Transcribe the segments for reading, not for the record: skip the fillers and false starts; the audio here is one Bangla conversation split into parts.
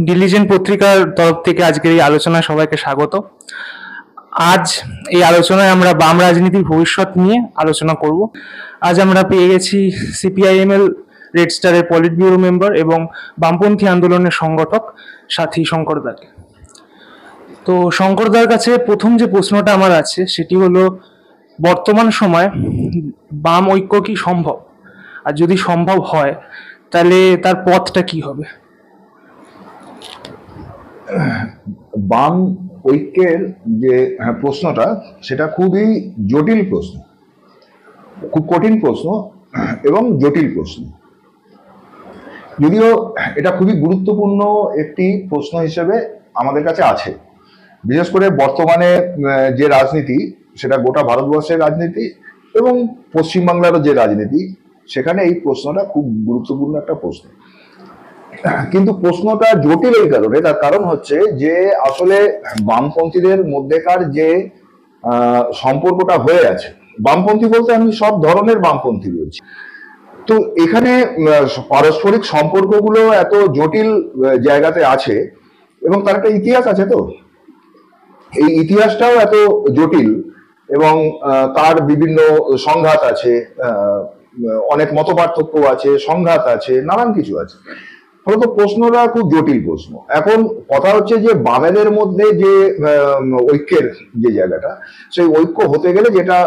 ডিলিজেন্ট পত্রিকার তরফ থেকে আজকের এই আলোচনায় সবাইকে স্বাগত। আজ এই আলোচনায় আমরা বাম রাজনীতির ভবিষ্যৎ নিয়ে আলোচনা করব। আজ আমরা পেয়ে গেছি সিপিআইএমএল রেড স্টারের পলিট ব্যুরো মেম্বার এবং বামপন্থী আন্দোলনের সংগঠক সাথী শঙ্কর দাকে। তো শঙ্করদার কাছে প্রথম যে প্রশ্নটা আমার আছে সেটি হলো, বর্তমান সময় বাম ঐক্য কি সম্ভব? আর যদি সম্ভব হয় তাহলে তার পথটা কি হবে? বাম ঐক্যের যে প্রশ্নটা, সেটা খুবই জটিল প্রশ্ন, খুব কঠিন প্রশ্ন এবং জটিল প্রশ্ন। যদিও এটা খুবই গুরুত্বপূর্ণ একটি প্রশ্ন হিসেবে আমাদের কাছে আছে, বিশেষ করে বর্তমানে যে রাজনীতি, সেটা গোটা ভারতবর্ষের রাজনীতি এবং পশ্চিমবাংলারও যে রাজনীতি, সেখানে এই প্রশ্নটা খুব গুরুত্বপূর্ণ একটা প্রশ্ন। কিন্তু প্রশ্নটা জটিল এই কারণে, তার কারণ হচ্ছে যে আসলে বামপন্থীদের মধ্যেকার যে সম্পর্কটা হয়ে আছে, বামপন্থী বলতে আমি সব ধরনের বামপন্থী বলছি, তো এখানে পারস্পরিক সম্পর্কগুলো এত জটিল জায়গাতে আছে এবং তার একটা ইতিহাস আছে। তো এই ইতিহাসটাও এত জটিল এবং তার বিভিন্ন সংঘাত আছে, অনেক মতপার্থক্য আছে, সংঘাত আছে, নানান কিছু আছে। ফলত প্রশ্নটা খুব জটিল প্রশ্ন। এখন কথা হচ্ছে যে বামেদের মধ্যে যে ঐক্যের যে জায়গাটা, সেই ঐক্য হতে গেলে যেটা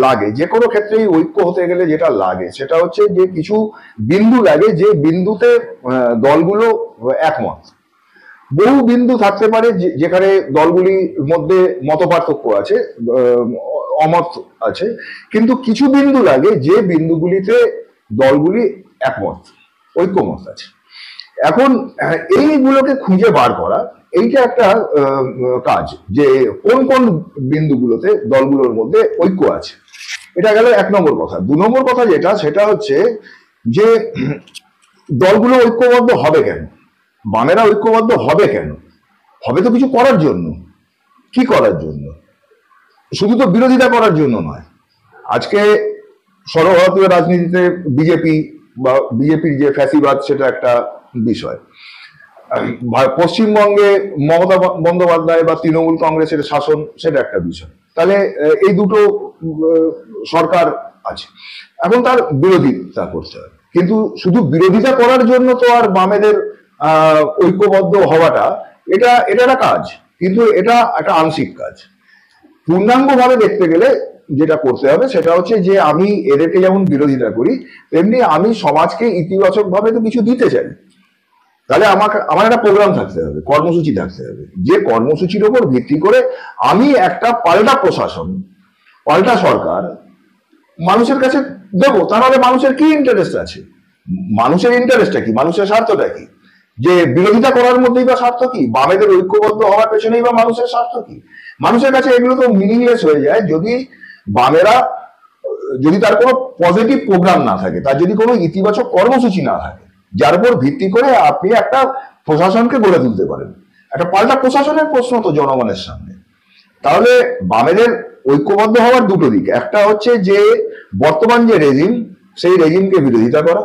লাগে, যে কোনো ক্ষেত্রেই ঐক্য হতে গেলে যেটা লাগে, সেটা হচ্ছে যে কিছু বিন্দু লাগে, যে বিন্দুতে দলগুলো একমত। বহু বিন্দু থাকতে পারে যেখানে দলগুলির মধ্যে মতপার্থক্য আছে, অমত আছে, কিন্তু কিছু বিন্দু লাগে যে বিন্দুগুলিতে দলগুলি একমত, ঐক্যমত আছে। এখন এইগুলোকে খুঁজে বার করা, এইটা একটা কাজ, যে কোন কোন বিন্দুগুলোতে দলগুলোর মধ্যে ঐক্য আছে। এটা গেল এক নম্বর কথা। দু নম্বর কথা যেটা, সেটা হচ্ছে যে দলগুলো ঐক্যবদ্ধ হবে কেন, বামেরা ঐক্যবদ্ধ হবে কেন? হবে তো কিছু করার জন্য। কি করার জন্য? শুধু তো বিরোধিতা করার জন্য নয়। আজকে সর্বভারতীয় রাজনীতিতে বিজেপি বা বিজেপির যে ফ্যাসিবাদ, সেটা একটা বিষয়। পশ্চিমবঙ্গে মমতা বন্দ্যোপাধ্যায় বা তৃণমূল কংগ্রেসের শাসন, সেটা একটা বিষয়। তাহলে এই দুটো সরকার আছে, এখন তার বিরোধিতা করতে হবে। কিন্তু শুধু বিরোধিতা করার জন্য তো আর বামেদের ঐক্যবদ্ধ হওয়াটা, এটা একটা কাজ, কিন্তু এটা একটা আংশিক কাজ। পূর্ণাঙ্গ ভাবে দেখতে গেলে যেটা করতে হবে, সেটা হচ্ছে যে আমি এদেরকে যেমন বিরোধিতা করি, তেমনি আমি সমাজকে ইতিবাচক ভাবে তো কিছু দিতে চাই। তাহলে আমার একটা প্রোগ্রাম থাকতে হবে, কর্মসূচি থাকতে হবে, যে কর্মসূচির উপর ভিত্তি করে আমি একটা পাল্টা প্রশাসন, পাল্টা সরকার মানুষের কাছে দেবো। তাহলে মানুষের কি ইন্টারেস্ট আছে? মানুষের ইন্টারেস্টটা কি? মানুষের স্বার্থটা কি? যে বিরোধিতা করার মধ্যেই বা স্বার্থ কি? বামেদের ঐক্যবদ্ধ হওয়ার পেছনেই বা মানুষের স্বার্থ কি? মানুষের কাছে এগুলো তো মিনিংলেস হয়ে যায় যদি বামেরা, যদি তার কোনো পজিটিভ প্রোগ্রাম না থাকে, তার যদি কোনো ইতিবাচক কর্মসূচি না থাকে, যার উপর ভিত্তি করে আপনি একটা প্রশাসনকে গড়ে তুলতে পারেন। একটা পাল্টা প্রশাসনের প্রশ্ন তো জনগণের সামনে। তাহলে বামেদের ঐক্যবদ্ধ হওয়ার দুটো দিক, একটা হচ্ছে যে বর্তমান যে রেজিম, সেই রেজিমকে বিরোধিতা করা।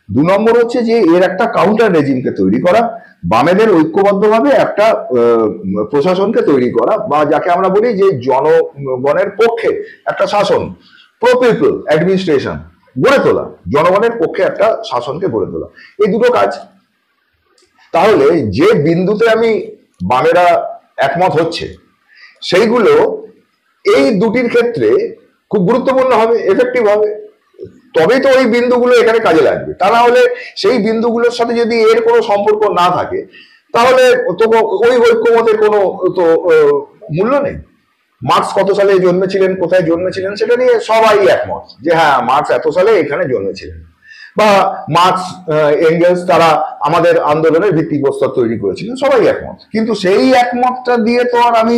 দু নম্বর হচ্ছে যে এর একটা কাউন্টার রেজিমকে তৈরি করা, বামেদের ঐক্যবদ্ধভাবে একটা প্রশাসনকে তৈরি করা, বা যাকে আমরা বলি যে জনগণের পক্ষে একটা শাসন, প্রো পিপল অ্যাডমিনিস্ট্রেশন গড়ে তোলা, জনগণের পক্ষে একটা শাসনকে গড়ে তোলা। এই দুটো কাজ। তাহলে যে বিন্দুতে আমি বামেরা একমত হচ্ছে, সেইগুলো এই দুটির ক্ষেত্রে খুব গুরুত্বপূর্ণ হবে, এফেক্টিভ হবে। তবেই তো ওই বিন্দুগুলো এখানে কাজে লাগবে। তা না হলে সেই বিন্দুগুলোর সাথে যদি এর কোনো সম্পর্ক না থাকে, তাহলে তো ওই ঐক্যমতের কোনো তো মূল্য নেই। মার্কস কত সালে জন্মেছিলেন, কোথায় জন্মেছিলেন, সেটা নিয়ে সবাই একমত যে হ্যাঁ, মার্কস এত সালে এখানে জন্মেছিলেন, বা মার্কস এঙ্গেলস তারা আমাদের আন্দোলনের ভিত্তিপ্রস্তর তৈরি করেছিলেন, সবাই একমত। কিন্তু সেই একমতটা দিয়ে তো আর আমি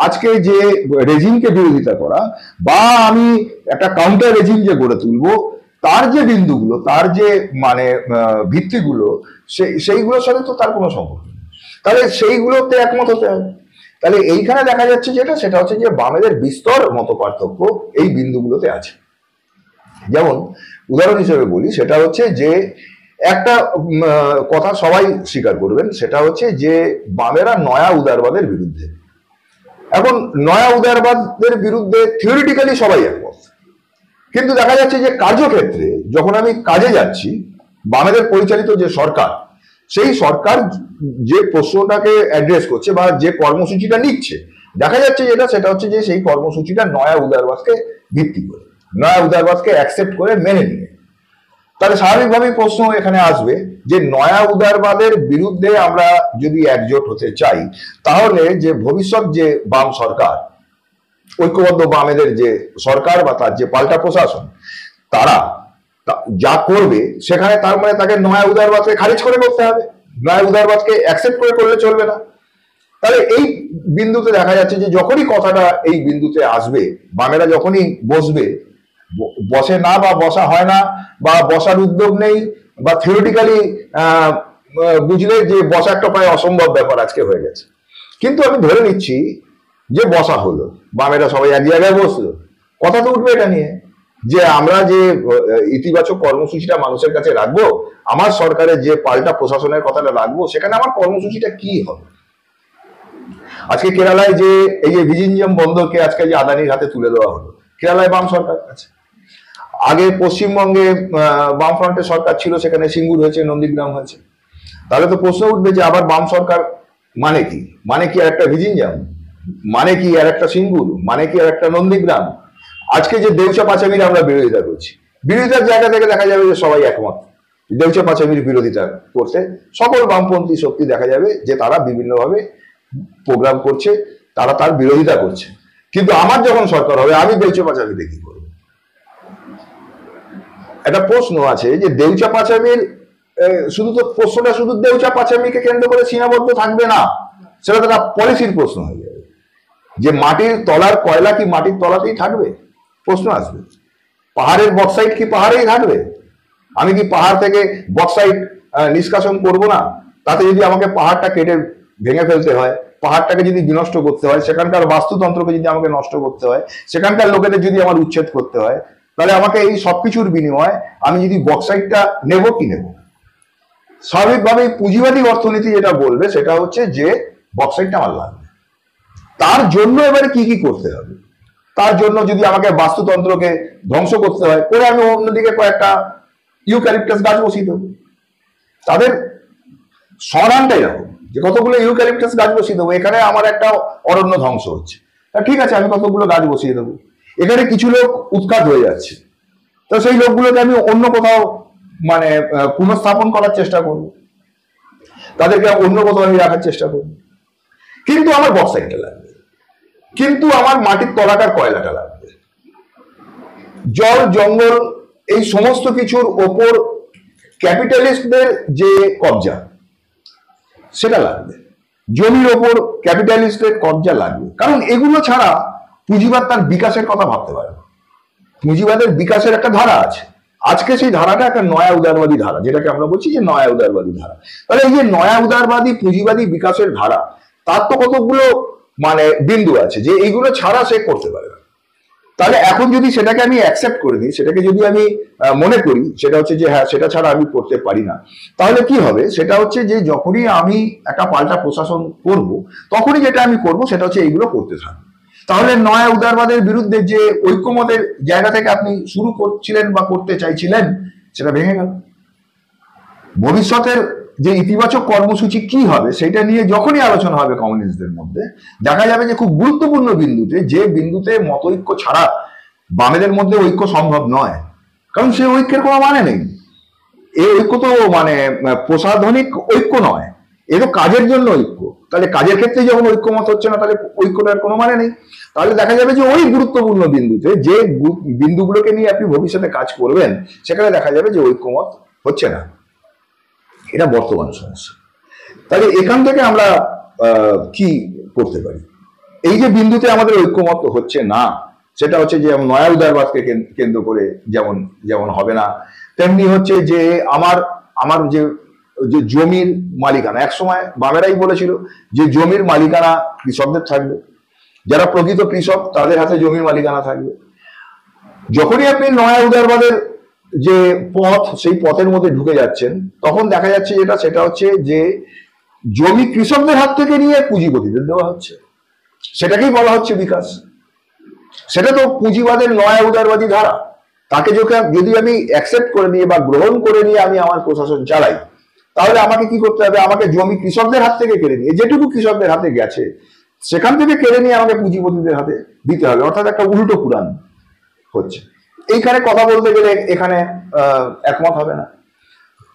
আজকে যে রেজিমকে বিরোধিতা করা, বা আমি একটা কাউন্টার রেজিম যে গড়ে তুলবো, তার যে বিন্দুগুলো, তার যে মানে ভিত্তিগুলো, সেইগুলোর সাথে তো তার কোনো সম্পর্ক নেই। তাহলে সেইগুলোতে একমত হতে হবে। তাহলে এইখানে দেখা যাচ্ছে যেটা, সেটা হচ্ছে যে বামেদের বিস্তর মতপার্থক্য এই বিন্দুগুলোতে আছে। যেমন উদাহরণ হিসেবে বলি, সেটা হচ্ছে যে একটা কথা সবাই স্বীকার করবেন, সেটা হচ্ছে যে বামেরা নয়া উদারবাদের বিরুদ্ধে। এখন নয়া উদারবাদের বিরুদ্ধে থিওরিটিক্যালি সবাই একমত, কিন্তু দেখা যাচ্ছে যে কার্যক্ষেত্রে যখন আমি কাজে যাচ্ছি, বামেদের পরিচালিত যে সরকার, সেই সরকার যে প্রশ্নটাকে অ্যাড্রেস করছে বা যে কর্মসূচিটা নিচ্ছে, দেখা যাচ্ছে যেটা সেটা হচ্ছে যে সেই কর্মসূচিটা নয়া উদারবাদকে ভিত্তি করে, নয়া উদারবাদকে অ্যাকসেপ্ট করে মেনে নিয়ে। তাহলে স্বাভাবিকভাবেই প্রশ্ন এখানে আসবে যে নয়া উদারবাদের বিরুদ্ধে আমরা যদি একজোট হতে চাই, তাহলে যে ভবিষ্যৎ যে বাম সরকার, ঐক্যবদ্ধ বামেদের যে সরকার বা তার যে পাল্টা প্রশাসন, তারা যা করবে সেখানে তার মানে তাকে নয়া উদারবাদকে খারিজ করে করতে হবে, নয়া উদারবাদকে অ্যাকসেপ্ট করে করলে চলবে না। তাহলে এই বিন্দুতে দেখা যাচ্ছে যে যখনই কথাটা এই বিন্দুতে আসবে, বামেরা যখনই বসবে, বসে না বা বসা হয় না বা বসার উদ্যোগ নেই, বা থিওরিটিক্যালি বুঝলে যে বসা একটা প্রায় অসম্ভব ব্যাপার আজকে হয়ে গেছে, কিন্তু আমি ধরে নিচ্ছি যে বসা হলো, বামেরা সবাই এক জায়গায় বসলো, কথা তো উঠবে এটা নিয়ে যে আমরা যে ইতিবাচক কর্মসূচিটা মানুষের কাছে রাখবো, আমার সরকারের যে পাল্টা প্রশাসনের কথাটা রাখবো, সেখানে আমার কর্মসূচিটা কি হবে। আজকে কেরালায় যে এই যে ভিজিঞ্জিয়াম বন্দরকে আজকে যে আদানির হাতে তুলে দেওয়া হলো, কেরালায় বাম সরকার আছে। আগে পশ্চিমবঙ্গে বামফ্রন্টের সরকার ছিল, সেখানে সিঙ্গুর হয়েছে, নন্দীগ্রাম হয়েছে। তাহলে তো প্রশ্ন উঠবে যে আবার বাম সরকার মানে কি? মানে কি আর একটা ভিজিঞ্জিয়াম? মানে কি আর একটা সিঙ্গুর? মানে কি আর একটা নন্দীগ্রাম? আজকে যে দেউচা পাচামির আমরা বিরোধিতা করছি, বিরোধিতার জায়গা থেকে দেখা যাবে যে সবাই একমত দেউচা পাচামির বিরোধিতা করতে। সকল বামপন্থী শক্তি দেখা যাবে যে তারা বিভিন্নভাবে প্রোগ্রাম করছে, তারা তার বিরোধিতা করছে। কিন্তু আমার যখন সরকার হবে, আমি দেউচা পাচামিতে কি করব? একটা প্রশ্ন আছে যে দেউচা পাচামির শুধু তো প্রশ্নটা শুধু দেউচা পাচামিকে কেন্দ্র করে সীমাবদ্ধ থাকবে না, সেটা তো একটা পলিসির প্রশ্ন হয়ে যাবে যে মাটির তলার কয়লা কি মাটির তলাতেই থাকবে? প্রশ্ন আসবে। পাহাড়ের বক্সাইট কি পাহাড়েই থাকবে? আমি কি পাহাড় থেকে বক্সাইট নিষ্কাশন করব না? তাতে যদি আমাকে পাহাড়টা কেটে ভেঙে ফেলতে হয়, পাহাড়টাকে যদি বিনষ্ট করতে হয়, সেখানকার বাস্তুতন্ত্রকে যদি আমাকে নষ্ট করতে হয়, সেখানকার লোকেদের যদি আমার উচ্ছেদ করতে হয়, তাহলে আমাকে এই সবকিছুর বিনিময়ে আমি যদি বক্সাইটটা নেব কি নেব? স্বাভাবিকভাবে পুঁজিবাদী অর্থনীতি যেটা বলবে সেটা হচ্ছে যে বক্সাইটটা আমার লাগবে। তার জন্য এবারে কি কি করতে হবে? তার জন্য যদি আমাকে বাস্তুতন্ত্রকে ধ্বংস করতে হয়, করে আমি অন্যদিকে কয়েকটা ইউক্যালিপটাস গাছ বসিয়ে দেবো। তাদের সরানটা এরকম যে কতগুলো ইউক্যালিপটাস গাছ বসিয়ে দেবো, এখানে আমার একটা অরণ্য ধ্বংস হচ্ছে, তা ঠিক আছে আমি কতগুলো গাছ বসিয়ে দেবো। এখানে কিছু লোক উৎখাত হয়ে যাচ্ছে, তো সেই লোকগুলোকে আমি অন্য কোথাও মানে পুনঃস্থাপন করার চেষ্টা করব, তাদেরকে অন্য কোথাও আমি রাখার চেষ্টা করব। কিন্তু আমার বক্সাইটটা লাগবে, কিন্তু আমার মাটির তলাটার কয়লাটা লাগবে, জল জঙ্গল এই সমস্ত কিছুর ওপর ক্যাপিটালিস্টদের যে কবজা সেটা লাগবে, জমির ওপর ক্যাপিটালিস্টের কবজা লাগবে। কারণ এগুলো ছাড়া পুঁজিবাদ তার বিকাশের কথা ভাবতে পারে না। পুঁজিবাদের বিকাশের একটা ধারা আছে, আজকে সেই ধারাটা একটা নয়া উদারবাদী ধারা, যেটাকে আমরা বলছি যে নয়া উদারবাদী ধারা। তাহলে এই যে নয়া উদারবাদী পুঁজিবাদী বিকাশের ধারা, তার তো কতগুলো মানে বিন্দু আছে যে এইগুলো ছাড়া সে করতে পারে না। তাহলে এখন যদি সেটাকে আমি অ্যাকসেপ্ট করে দিই, সেটাকে যদি আমি মনে করি সেটা হচ্ছে যে হ্যাঁ সেটা ছাড়া আমি করতে পারি না, তাহলে কি হবে? সেটা হচ্ছে যে যখনই আমি একটা পাল্টা প্রশাসন করব, তখনই যেটা আমি করব সেটা হচ্ছে এইগুলো করতে থাকবো। তাহলে নয়া উদারবাদের বিরুদ্ধে যে ঐক্যমতের জায়গা থেকে আপনি শুরু করছিলেন বা করতে চাইছিলেন, সেটা ভেঙে গেল। ভবিষ্যতের যে ইতিবাচক কর্মসূচি কি হবে সেটা নিয়ে যখনই আলোচনা হবে কমিউনিস্টদের মধ্যে, দেখা যাবে যে খুব গুরুত্বপূর্ণ বিন্দুতে, যে বিন্দুতে মতৈক্য ছাড়া বামেদের মধ্যে ঐক্য সম্ভব নয়, কারণ সেই ঐক্যের কোনো মানে নেই। এই ঐক্য তো মানে প্রসাধনিক ঐক্য নয়, এ তো কাজের জন্য ঐক্য। তাহলে কাজের ক্ষেত্রে যখন ঐক্যমত হচ্ছে না, তাহলে ঐক্যটার কোনো মানে নেই। তাহলে দেখা যাবে যে ওই গুরুত্বপূর্ণ বিন্দুতে, যে বিন্দুগুলোকে নিয়ে আপনি ভবিষ্যতে কাজ করবেন, সেখানে দেখা যাবে যে ঐক্যমত হচ্ছে না। এটা বর্তমান সমস্যা। তাহলে এখান থেকে আমরা কি করতে পারি? এই যে বিন্দুতে আমাদের ঐক্যমত হচ্ছে না, সেটা হচ্ছে যে নয়া উদারবাদকে কেন্দ্র করে যেমন যেমন হবে না, তেমনি হচ্ছে যে আমার যে জমির মালিকানা, একসময় বামেরাই বলেছিল যে জমির মালিকানা কৃষকদের থাকবে, যারা প্রকৃত কৃষক তাদের হাতে জমির মালিকানা থাকবে। যখনই আপনি নয়া উদারবাদের যে পথ, সেই পথের মধ্যে ঢুকে যাচ্ছেন, তখন দেখা যাচ্ছে সেটা হচ্ছে যে জমি কৃষকদের হাত থেকে নিয়ে পুঁজিপতিদের দেওয়া হচ্ছে, সেটাকেই বলা হচ্ছে বিকাশ। সেটা তো পুঁজিবাদের নয়া উদারবাদী ধারা। তাকে যদি আমি অ্যাকসেপ্ট করে নিয়ে বা গ্রহণ করে নিয়ে আমি আমার প্রশাসন চালাই, তাহলে আমাকে কি করতে হবে? আমাকে জমি কৃষকদের হাত থেকে কেড়ে নিয়ে, যেটুকু কৃষকদের হাতে গেছে সেখান থেকে কেড়ে নিয়ে আমাকে পুঁজিপতিদের হাতে দিতে হবে, অর্থাৎ একটা উল্টো পুরাণ হচ্ছে। এইখানে কথা বলতে গেলে এখানে একমত হবে না।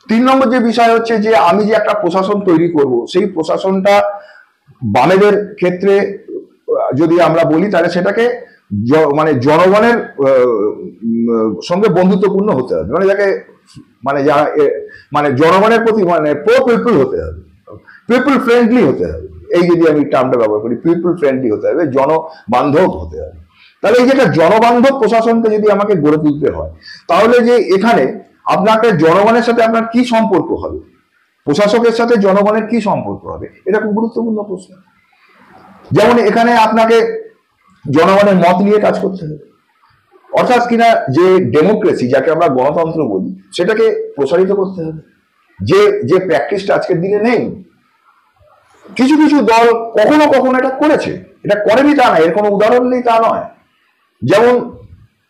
3 নম্বর যে বিষয় হচ্ছে যে আমি যে একটা প্রশাসন তৈরি করব, সেই প্রশাসনটা বামেদের ক্ষেত্রে যদি আমরা বলি তাহলে সেটাকে মানে জনগণের সঙ্গে বন্ধুত্বপূর্ণ হতে হবে, মানে যাকে মানে যারা মানে জনগণের প্রতি মানে প্রো পিপল হতে হবে, পিপল ফ্রেন্ডলি হতে হবে। এই যদি আমি টার্মটা ব্যবহার করি, পিপল ফ্রেন্ডলি হতে হবে, জনবান্ধব হতে হবে। তাহলে এই যে একটা জনবান্ধব প্রশাসনকে যদি আমাকে গড়ে তুলতে হয়, তাহলে যে এখানে আপনাকে জনগণের সাথে আপনার কি সম্পর্ক হবে, প্রশাসকের সাথে জনগণের কি সম্পর্ক হবে, এটা খুব গুরুত্বপূর্ণ প্রশ্ন। যেমন এখানে আপনাকে জনগণের মত নিয়ে কাজ করতে হবে, অর্থাৎ কিনা যে ডেমোক্রেসি, যাকে আমরা গণতন্ত্র বলি, সেটাকে প্রসারিত করতে হবে। যে প্র্যাকটিসটা আজকের দিনে নেই। কিছু কিছু দল কখনো কখনো এটা করেছে, এটা করেনি তা না, এর কোনো উদাহরণ নেই তা নয়। যেমন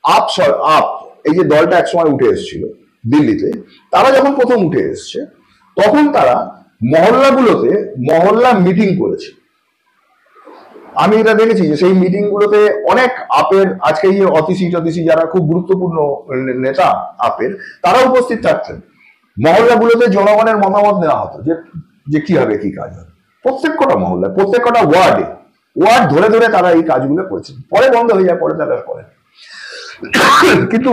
আপ এই যে দলটা একসময় উঠে এসেছিল দিল্লিতে, তারা যখন প্রথম উঠে এসছে তখন তারা মহল্লাগুলোতে মহল্লা মিটিং করেছে। আমি এটা দেখেছি যে সেই মিটিং গুলোতে অনেক আপের, আজকে এই অতিথি যারা খুব গুরুত্বপূর্ণ নেতা আপের, তারা উপস্থিত থাকতেন। মহল্লাগুলোতে জনগণের মতামত নেওয়া হতো যে কি হবে, কি কাজ হবে। প্রত্যেক কটা মহল্লায়, প্রত্যেক কটা ওয়ার্ড ধরে ধরে তারা এই কাজগুলো করেছেন। পরে বন্ধ হয়ে যায়, পরে তারা করেন। কিন্তু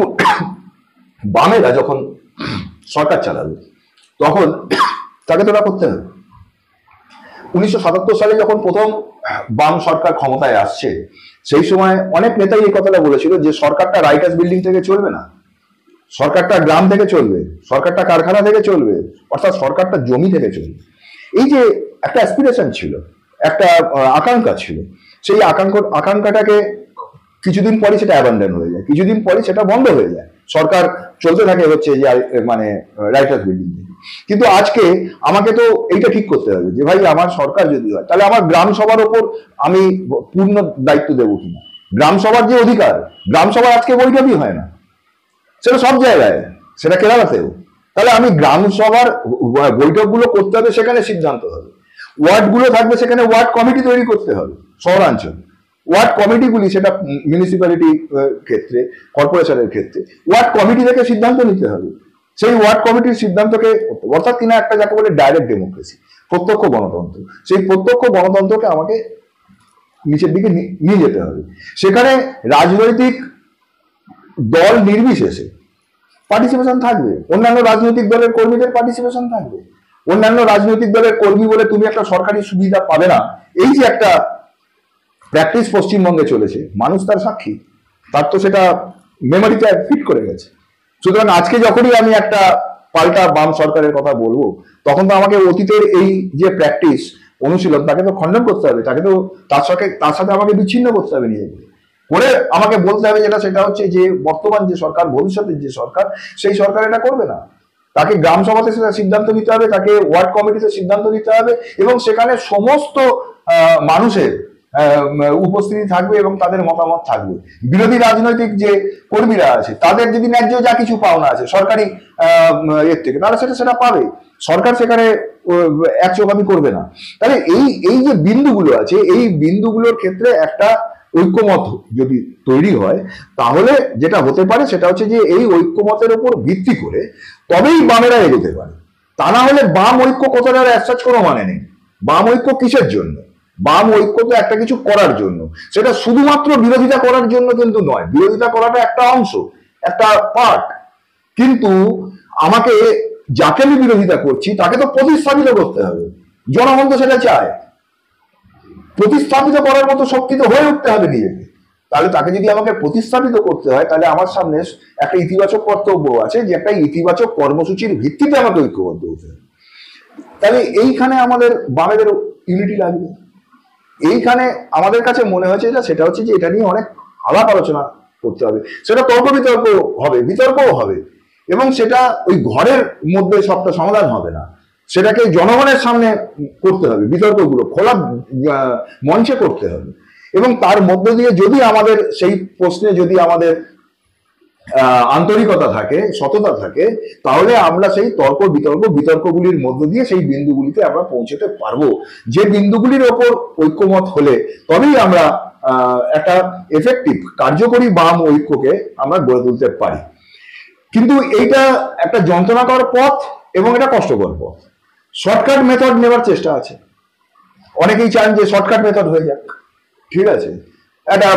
বামেরা যখন সরকার চালাবে তখন তাকে তোরা করতে হবে। 1977 সালে যখন প্রথম বাম সরকার ক্ষমতায় আসছে, সেই সময় অনেক নেতাই এই কথাটা বলেছিল যে সরকারটা রাইটার্স বিল্ডিং থেকে চলবে না, সরকারটা গ্রাম থেকে চলবে, সরকারটা কারখানা থেকে চলবে, অর্থাৎ সরকারটা জমি থেকে চলবে। এই যে একটা অ্যাসপিরেশন ছিল, একটা আকাঙ্ক্ষা ছিল, সেই আকাঙ্ক্ষাটাকে কিছুদিন পরে সেটা অ্যাবান্ডন হয়ে যায়, কিছুদিন পরে সেটা বন্ধ হয়ে যায়, সরকার চলতে থাকে হচ্ছে যে মানে রাইটার্স বিল্ডিং থেকে। কিন্তু আজকে আমাকে তো এইটা ঠিক করতে হবে যে ভাই আমার সরকার যদি হয় তাহলে আমার গ্রাম সভার ওপর আমি পূর্ণ দায়িত্ব দেবো কিনা। গ্রাম সভার যে অধিকার, গ্রাম সভা আজকে বৈঠকই হয় না, সেটা সব জায়গায়, সেটা কেরালাতেও। তাহলে আমি গ্রাম সভার বৈঠকগুলো করতে হবে, সেখানে সিদ্ধান্ত হবে। ওয়ার্ডগুলো থাকবে, সেখানে ওয়ার্ড কমিটি তৈরি করতে হবে। শহরাঞ্চল ওয়ার্ড কমিটিগুলি, সেটা মিউনিসিপ্যালিটি ক্ষেত্রে, কর্পোরেশনের ক্ষেত্রে ওয়ার্ড কমিটি থেকে সিদ্ধান্ত নিতে হবে। সেই ওয়ার্ড কমিটির সিদ্ধান্তকে, অর্থাৎ কিনা একটা যাকে বলে ডাইরেক্ট ডেমোক্রেসি, প্রত্যক্ষ গণতন্ত্র, সেই প্রত্যক্ষ গণতন্ত্রকে আমাকে নিচের দিকে নিয়ে যেতে হবে। সেখানে রাজনৈতিক দল নির্বিশেষে পার্টিসিপেশন থাকবে, অন্যান্য রাজনৈতিক দলের কর্মীদের পার্টিসিপেশন থাকবে। অন্যান্য রাজনৈতিক দলের কর্মী বলে তুমি একটা সরকারি সুবিধা পাবে না, এই যে একটা প্র্যাকটিস পশ্চিমবঙ্গে চলেছে, মানুষ তার সাক্ষী, তার তো সেটা মেমোরিতে ফিট করে গেছে। সুতরাং আজকে যখনই আমি একটা পাল্টা বাম সরকারের কথা বলবো, তখন তো আমাকে অতীতের এই যে প্র্যাকটিস অনুশীলন, তাকে তো খণ্ডন করতে হবে, তাকে তো তার সাথে আমাকে বিচ্ছিন্ন করতে হবে, নিজেকে করে আমাকে বলতে হবে সেটা হচ্ছে যে বর্তমান যে সরকার, ভবিষ্যতের যে সরকার, সেই সরকার এটা করবে না। তাকে গ্রাম সভাতে সেটা সিদ্ধান্ত নিতে হবে, তাকে ওয়ার্ড কমিটিতে সিদ্ধান্ত নিতে হবে, এবং সেখানে সমস্ত মানুষের উপস্থিতি থাকবে এবং তাদের মতামত থাকবে। বিরোধী রাজনৈতিক যে কর্মীরা আছে, তাদের যদি ন্যায্য যা কিছু পাওনা আছে সরকারি এর থেকে, তারা সেটা পাবে। সরকার সেখানে একচোখামি করবে না। তাহলে এই যে বিন্দুগুলো আছে, এই বিন্দুগুলোর ক্ষেত্রে একটা ঐক্যমত যদি তৈরি হয়, তাহলে যেটা হতে পারে সেটা হচ্ছে যে এই ঐক্যমতের উপর ভিত্তি করে তবেই বামেরা এগোতে পারে। তা না হলে বাম ঐক্য কথাটার অ্যাজ কোনো মানে নেই। বাম ঐক্য কিসের জন্য? বাম ঐক্য তো একটা কিছু করার জন্য, সেটা শুধুমাত্র বিরোধিতা করার জন্য কিন্তু নয়। বিরোধিতা করাটা একটা অংশ, একটা পার্ট, কিন্তু আমাকে যাকে আমি বিরোধিতা করছি তাকে তো প্রতিস্থাপিত করতে হবে। জনগণ তো সেটা চায়, প্রতিস্থাপিত করার মতো শক্তি তো হয়ে উঠতে হবে নিজেকে। তাহলে তাকে যদি আমাকে প্রতিস্থাপিত করতে হয়, তাহলে আমার সামনে একটা ইতিবাচক কর্তব্য আছে, যে একটা ইতিবাচক কর্মসূচির ভিত্তিতে আমাকে ঐক্যবদ্ধ হতে হবে। তাহলে এইখানে আমাদের বামেদের ইউনিটি লাগবে। এইখানে আমাদের কাছে মনে হয়েছে সেটা হচ্ছে যে এটা নিয়ে অনেক আলাপ আলোচনা করতে হবে, সেটা তর্ক বিতর্ক হবে, বিতর্কও হবে, এবং সেটা ওই ঘরের মধ্যে সবটা সমাধান হবে না, সেটাকে জনগণের সামনে করতে হবে, বিতর্কগুলো খোলা মঞ্চে করতে হবে। এবং তার মধ্য দিয়ে যদি আমাদের সেই প্রশ্নে যদি আমাদের আন্তরিকতা থাকে, সততা থাকে, তাহলে আমরা সেই বিতর্কগুলির মধ্য দিয়ে সেই বিন্দুগুলিতে আমরা পৌঁছতে পারবো, যে বিন্দুগুলির ওপর ঐক্যমত হলে তবেই আমরা একটা এফেক্টিভ কার্যকরী বাম ঐক্যকে আমরা গড়ে তুলতে পারি। কিন্তু এইটা একটা যন্ত্রণাকর পথ এবং এটা কষ্টকর পথ। শর্টকাট মেথড নেওয়ার চেষ্টা আছে, অনেকেই চান যে শর্টকাট মেথড হয়ে যাক, ঠিক আছে, একটা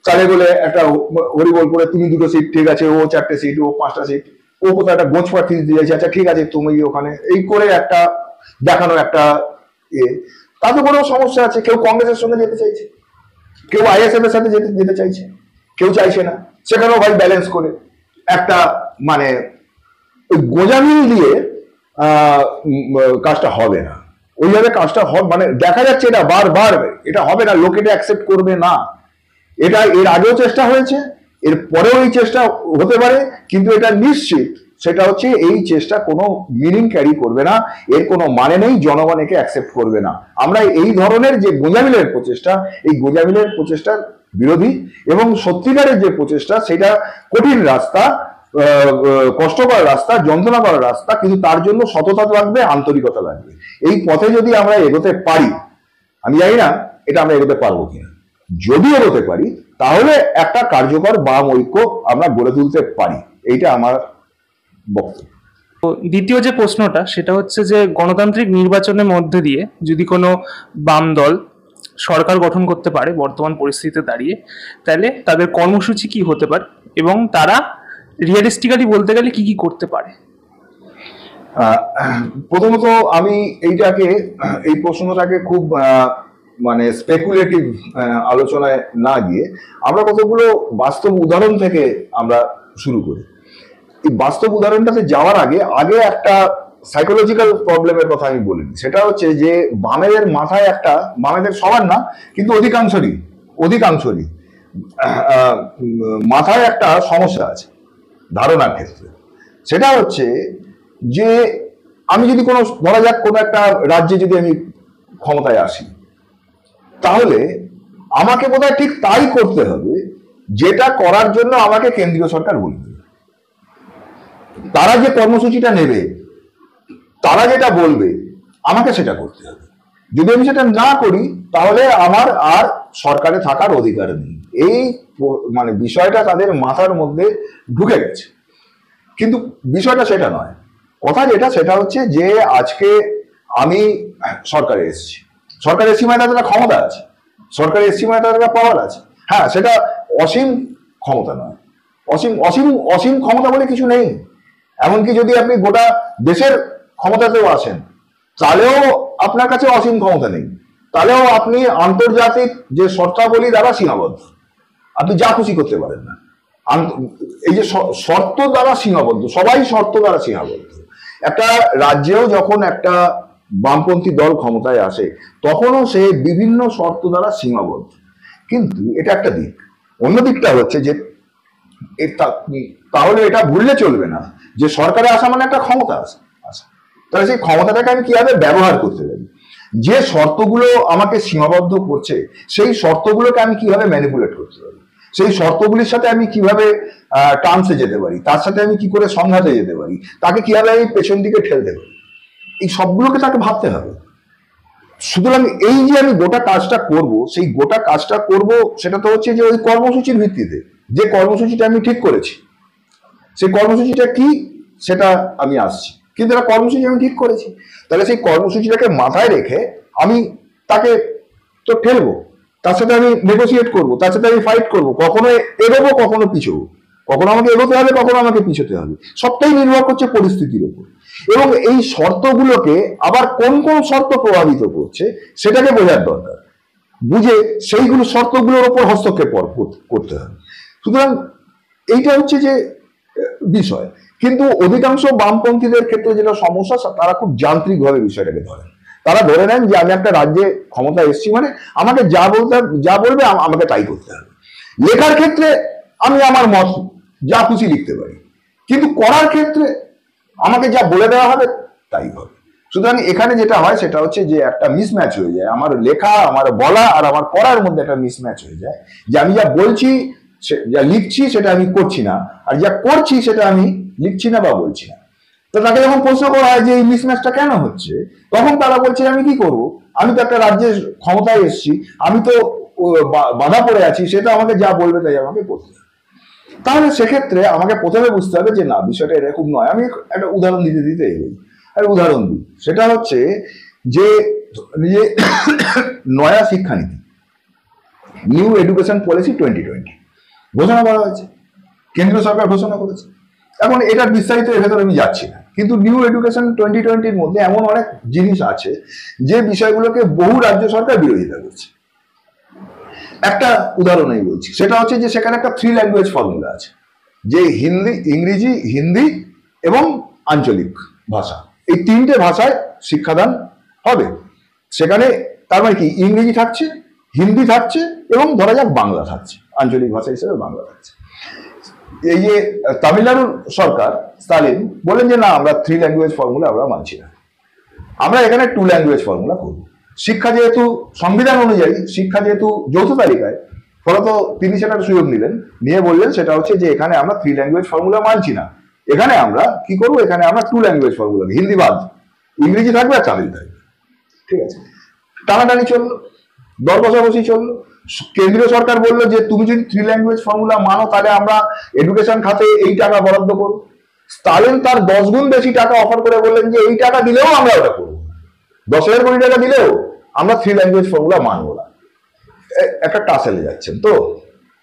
চালে বলে একটা হরিবল করে তুমি 2টো সিট, ঠিক আছে, ও 4টে সিট, ও 5টা সিট, ও কোথাও একটা গোছ প্রার্থী দিয়েছে, আচ্ছা ঠিক আছে তুমি ওখানে, এই করে একটা দেখানো একটা তাতে কোনো সমস্যা আছে। কেউ কংগ্রেসের সঙ্গে যেতে চাইছে, কেউ আইএসএফ এর সাথে যেতে চাইছে, কেউ চাইছে না, সেখানেও ভাই ব্যালেন্স করে একটা মানে ওই গোঁজামিল দিয়ে কাজটা হবে না, ওইভাবে কাজটা হবে, মানে দেখা যাচ্ছে এটা বারবার এটা হবে না, লোক এটা অ্যাকসেপ্ট করবে না। এটা এর আগেও চেষ্টা হয়েছে, এর পরেও এই চেষ্টা হতে পারে, কিন্তু এটা নিশ্চিত সেটা হচ্ছে এই চেষ্টা কোনো মিনিং ক্যারি করবে না, এর কোনো মানে নেই, জনগণ একে অ্যাকসেপ্ট করবে না। আমরা এই ধরনের যে গোঁজামিলের প্রচেষ্টা, এই গোঁজামিলের প্রচেষ্টার বিরোধী, এবং সত্যিকারের যে প্রচেষ্টা সেটা কঠিন রাস্তা, কষ্টকর রাস্তা, যন্ত্রণা করার রাস্তা, কিন্তু তার জন্য সততা লাগবে, আন্তরিকতা লাগবে। এই পথে যদি আমরা এগোতে পারি, আমি জানি না এটা আমরা এগোতে পারবো কিনা, যদি এগোতে পারি তাহলে একটা কার্যকর বাম ঐক্য আমরা গড়ে তুলতে পারি, এইটা আমার বক্তব্য। দ্বিতীয় যে প্রশ্নটা সেটা হচ্ছে যে গণতান্ত্রিক নির্বাচনের মধ্যে দিয়ে যদি কোনো বাম দল সরকার গঠন করতে পারে বর্তমান পরিস্থিতিতে দাঁড়িয়ে, তাহলে তাদের কর্মসূচি কি হতে পারে এবং তারা রিয়েলিস্টিক্যালি বলতে গেলে কি কি করতে পারে? প্রথমত আমি এই প্রশ্নটাকে খুব মানে স্পেকুলেটিভ আলোচনায় না গিয়ে আমরা কতগুলো বাস্তব উদাহরণ থেকে আমরা শুরু করি। এই বাস্তব উদাহরণটাতে যাওয়ার আগে একটা সাইকোলজিক্যাল প্রবলেমের কথা আমি বলি। সেটা হচ্ছে যে বামেদের মাথায় একটা, বামেদের সবার না কিন্তু অধিকাংশরই মাথায় একটা সমস্যা আছে ধারণার ক্ষেত্রে। সেটা হচ্ছে যে আমি যদি ধরা যাক কোনো একটা রাজ্যে যদি আমি ক্ষমতায় আসি, তাহলে আমাকে বোধহয় ঠিক তাই করতে হবে যেটা করার জন্য আমাকে কেন্দ্রীয় সরকার বলবে। তারা যে কর্মসূচিটা নেবে, তারা যেটা বলবে, আমাকে সেটা করতে হবে। যদি আমি সেটা না করি তাহলে আমার আর সরকারে থাকার অধিকার নেই। এই মানে বিষয়টা তাদের মাথার মধ্যে ঢুকে গেছে। কিন্তু বিষয়টা সেটা নয়। কথা যেটা সেটা হচ্ছে যে আজকে আমি সরকারে এসেছি মানে তাদের ক্ষমতা আছে, সরকারে এসেছি মানে তাদের পাওয়ার আছে। হ্যাঁ, সেটা অসীম ক্ষমতা নয়, অসীম ক্ষমতা বলে কিছু নেই। এমনকি যদি আপনি গোটা দেশের ক্ষমতাতেও আসেন তাহলেও আপনার কাছে অসীম ক্ষমতা নেই, তাহলেও আপনি আন্তর্জাতিক যে শর্তাবলী দ্বারা সীমাবদ্ধ, আপনি যা খুশি করতে পারেন না। এই যে শর্ত দ্বারা সীমাবদ্ধ, সবাই শর্ত দ্বারা সীমাবদ্ধ। একটা রাজ্যেও যখন একটা বামপন্থী দল ক্ষমতায় আসে তখনও সে বিভিন্ন শর্ত দ্বারা সীমাবদ্ধ। কিন্তু এটা একটা দিক। অন্য দিকটা হচ্ছে যে তাহলে এটা ভুললে চলবে না যে সরকারে আসা মানে একটা ক্ষমতা আছে, তাহলে সেই ক্ষমতাটাকে আমি কিভাবে ব্যবহার করতে পারি, যে শর্তগুলো আমাকে সীমাবদ্ধ করছে সেই শর্তগুলোকে আমি কিভাবে ম্যানিপুলেট করতে পারি, সেই শর্তগুলির সাথে আমি কিভাবে টার্মসে যেতে পারি, তার সাথে আমি কি করে সংঘাতে যেতে পারি, তাকে কিভাবে আমি পেছন দিকে ঠেলতে পারি, এই সবগুলোকে তাকে ভাবতে হবে। সুতরাং এই যে আমি গোটা কাজটা করব, সেই গোটা কাজটা করব সেটা তো হচ্ছে যে ওই কর্মসূচির ভিত্তিতে, যে কর্মসূচিটা আমি ঠিক করেছি সেই কর্মসূচিটা কি সেটা আমি আসছি। কিন্তু একটা কর্মসূচি আমি ঠিক করেছি, তাহলে সেই কর্মসূচিটাকে মাথায় রেখে আমি তাকে তো ঠেলবো, তার সাথে আমি নেগোসিয়েট করব, তার সাথে আমি ফাইট করব, কখনো এগোবো কখনো পিছবো, কখনো আমাকে এগোতে হবে কখনো আমাকে পিছোতে হবে, সবটাই নির্ভর করছে পরিস্থিতির উপর। এবং এই শর্তগুলোকে আবার কোন কোন শর্ত প্রভাবিত করছে সেটাকে বোঝার দরকার, বুঝে সেইগুলো শর্তগুলোর উপর হস্তক্ষেপ করতে হবে। সুতরাং এইটা হচ্ছে যে বিষয়। কিন্তু অধিকাংশ বামপন্থীদের ক্ষেত্রে যেটা সমস্যা, তারা খুব যান্ত্রিকভাবে বিষয়টাকে ধরেন। তারা ধরে নেন যে আমি একটা রাজ্যে ক্ষমতা এসেছি মানে আমাকে যা বলবে আমাকে তাই করতে হবে। লেখার ক্ষেত্রে আমি আমার মত যা খুশি লিখতে পারি, কিন্তু করার ক্ষেত্রে আমাকে যা বলে দেওয়া হবে তাই হবে। সুতরাং এখানে যেটা হয় সেটা হচ্ছে যে একটা মিসম্যাচ হয়ে যায়, আমার লেখা, আমার বলা আর আমার করার মধ্যে একটা মিসম্যাচ হয়ে যায়, যে আমি যা বলছি, যা লিখছি সেটা আমি করছি না, আর যা করছি সেটা আমি লিখছি না বা বলছি না। তো তাকে যখন প্রশ্ন করা হয় যে এই মিসম্যাচটা কেন হচ্ছে, তখন তারা বলছে আমি কি করব, আমি তো একটা রাজ্যের ক্ষমতায় এসেছি, আমি তো বাধা পড়ে আছি, সেটা আমাকে যা বলবে তাই আমাকে করতে হবে। তাহলে সেক্ষেত্রে আমাকে প্রথমে বুঝতে হবে যে না, বিষয়টা এরকম নয়। আমি একটা উদাহরণ দিতে দিতে এগোই, একটা উদাহরণ দিই। সেটা হচ্ছে যে নয়া শিক্ষানীতি, নিউ এডুকেশন পলিসি 2020 ঘোষণা করা হয়েছে, কেন্দ্রীয় সরকার ঘোষণা করেছে। এখন এটার বিস্তারিত এর ভেতরে আমি যাচ্ছি না, কিন্তু নিউ এডুকেশন 2020-র মধ্যে এমন অনেক জিনিস আছে যে বিষয়গুলোকে বহু রাজ্য সরকার বিরোধিতা করছে। একটা উদাহরণ আমি বলছি, সেটা হচ্ছে যে সেখানে একটা 3 ল্যাঙ্গুয়েজ ফর্মুলা আছে, যে হিন্দি, ইংরেজি, হিন্দি এবং আঞ্চলিক ভাষা, এই 3টে ভাষায় শিক্ষাদান হবে সেখানে। তার মানে কি, ইংরেজি থাকছে, হিন্দি থাকছে এবং ধরা যাক বাংলা থাকছে, আঞ্চলিক ভাষা হিসেবে বাংলা থাকছে। এই যে তামিলনাড়ুর সরকার, স্টালিন বলেন যে না, আমরা 3 ল্যাঙ্গুয়েজ ফর্মুলা আমরা মানছি না, আমরা এখানে 2 ল্যাঙ্গুয়েজ ফর্মুলা করব। শিক্ষা যেহেতু সংবিধান অনুযায়ী, শিক্ষা যেহেতু যৌথ তালিকায়, ফলত তিনি সেটার সুযোগ নিলেন, নিয়ে বললেন সেটা হচ্ছে যে এখানে আমরা 3 ল্যাঙ্গুয়েজ ফর্মুলা মানছি না, এখানে আমরা কি করবো, এখানে আমরা 2 ল্যাঙ্গুয়েজ ফর্মুলা, হিন্দি বাদ, ইংরেজি থাকবে আর তামিল থাকবে। ঠিক আছে, টানাটানি চললো, দর কষাকষি চললো। কেন্দ্রীয় সরকার বললো যে তুমি যদি 3 ল্যাঙ্গুয়েজ ফর্মুলা মানো তাহলে আমরা এডুকেশন খাতে এই টাকা বরাদ্দ করবো। স্টালিন তার 10 গুণ বেশি টাকা অফার করে বললেন যে এই টাকা দিলেও আমরা ওটা করবো, 10,000 কোটি টাকা দিলেও আমরা 3 ল্যাঙ্গুয়েজ ফর্মুলা মানবো না। একটা টাসেলে যাচ্ছেন তো,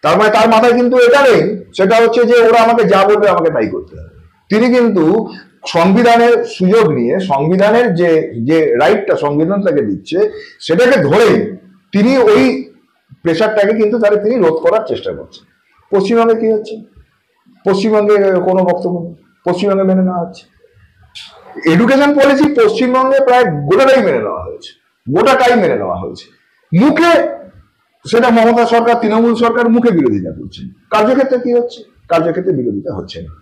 তার মানে তার মাথায় কিন্তু এটা নেই, সেটা হচ্ছে যে ওরা আমাকে যা বলবে আমাকে তাই করতে হবে। তিনি কিন্তু সংবিধানের সুযোগ নিয়ে, সংবিধানের যে যে রাইটটা সংবিধান তাকে দিচ্ছে সেটাকে ধরে তিনি ওই প্রেশারটাকে কিন্তু তিনি রোধ করার চেষ্টা করছেন। পশ্চিমবঙ্গে কি হচ্ছে, পশ্চিমবঙ্গে কোনো বক্তব্য নেই, পশ্চিমবঙ্গে মেনে নেওয়া হচ্ছে এডুকেশন পলিসি, পশ্চিমবঙ্গে প্রায় গোটাটাই মেনে নেওয়া হয়েছে, গোটাটাই মেনে নেওয়া হয়েছে। মুখে সেটা মমতা সরকার, তৃণমূল সরকার মুখে বিরোধিতা করছেন, কার্যক্ষেত্রে কি হচ্ছে, কার্যক্ষেত্রে বিরোধিতা হচ্ছে না।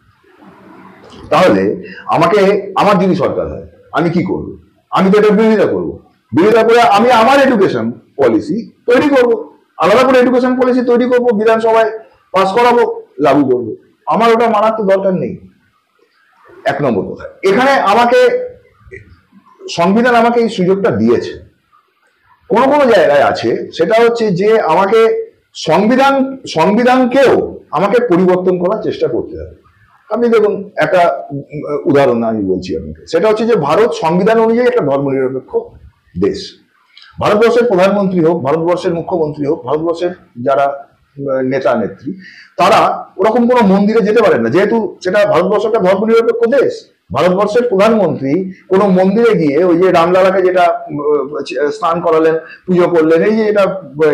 তাহলে আমাকে, আমার যদি সরকার হয় আমি কি করব, আমি তো এটা বিরোধিতা করবো, বিরোধিতা করে আমি আমার এডুকেশন পলিসি তৈরি করব, আলাদা করে এডুকেশন পলিসি তৈরি করব, বিধানসভায় পাস করাবো, লাগু করবো। আমার ওটা মানার তো দরকার নেই। 1 নম্বর কথা, এখানে আমাকে সংবিধান আমাকে এই সুযোগটা দিয়েছে, কোন কোন জায়গায় আছে, সেটা হচ্ছে যে আমাকে সংবিধানকেও আমাকে পরিবর্তন করার চেষ্টা করতে হবে। আপনি দেখুন, একটা উদাহরণ আমি বলছি আপনাকে, সেটা হচ্ছে যে ভারত সংবিধান অনুযায়ী একটা ধর্মনিরপেক্ষ দেশ। ভারতবর্ষের প্রধানমন্ত্রী হোক, ভারতবর্ষের মুখ্যমন্ত্রী হোক, ভারতবর্ষের যারা নেতা নেত্রী, তারা ওরকম কোনো মন্দিরে যেতে পারেন না, যেহেতু সেটা ভারতবর্ষ একটা ধর্মনিরপেক্ষ দেশ। ভারতবর্ষের প্রধানমন্ত্রী কোনো মন্দিরে গিয়ে ওই যে রামলালাকে যেটা স্নান করালেন, পুজো করলেন, এই যে এটা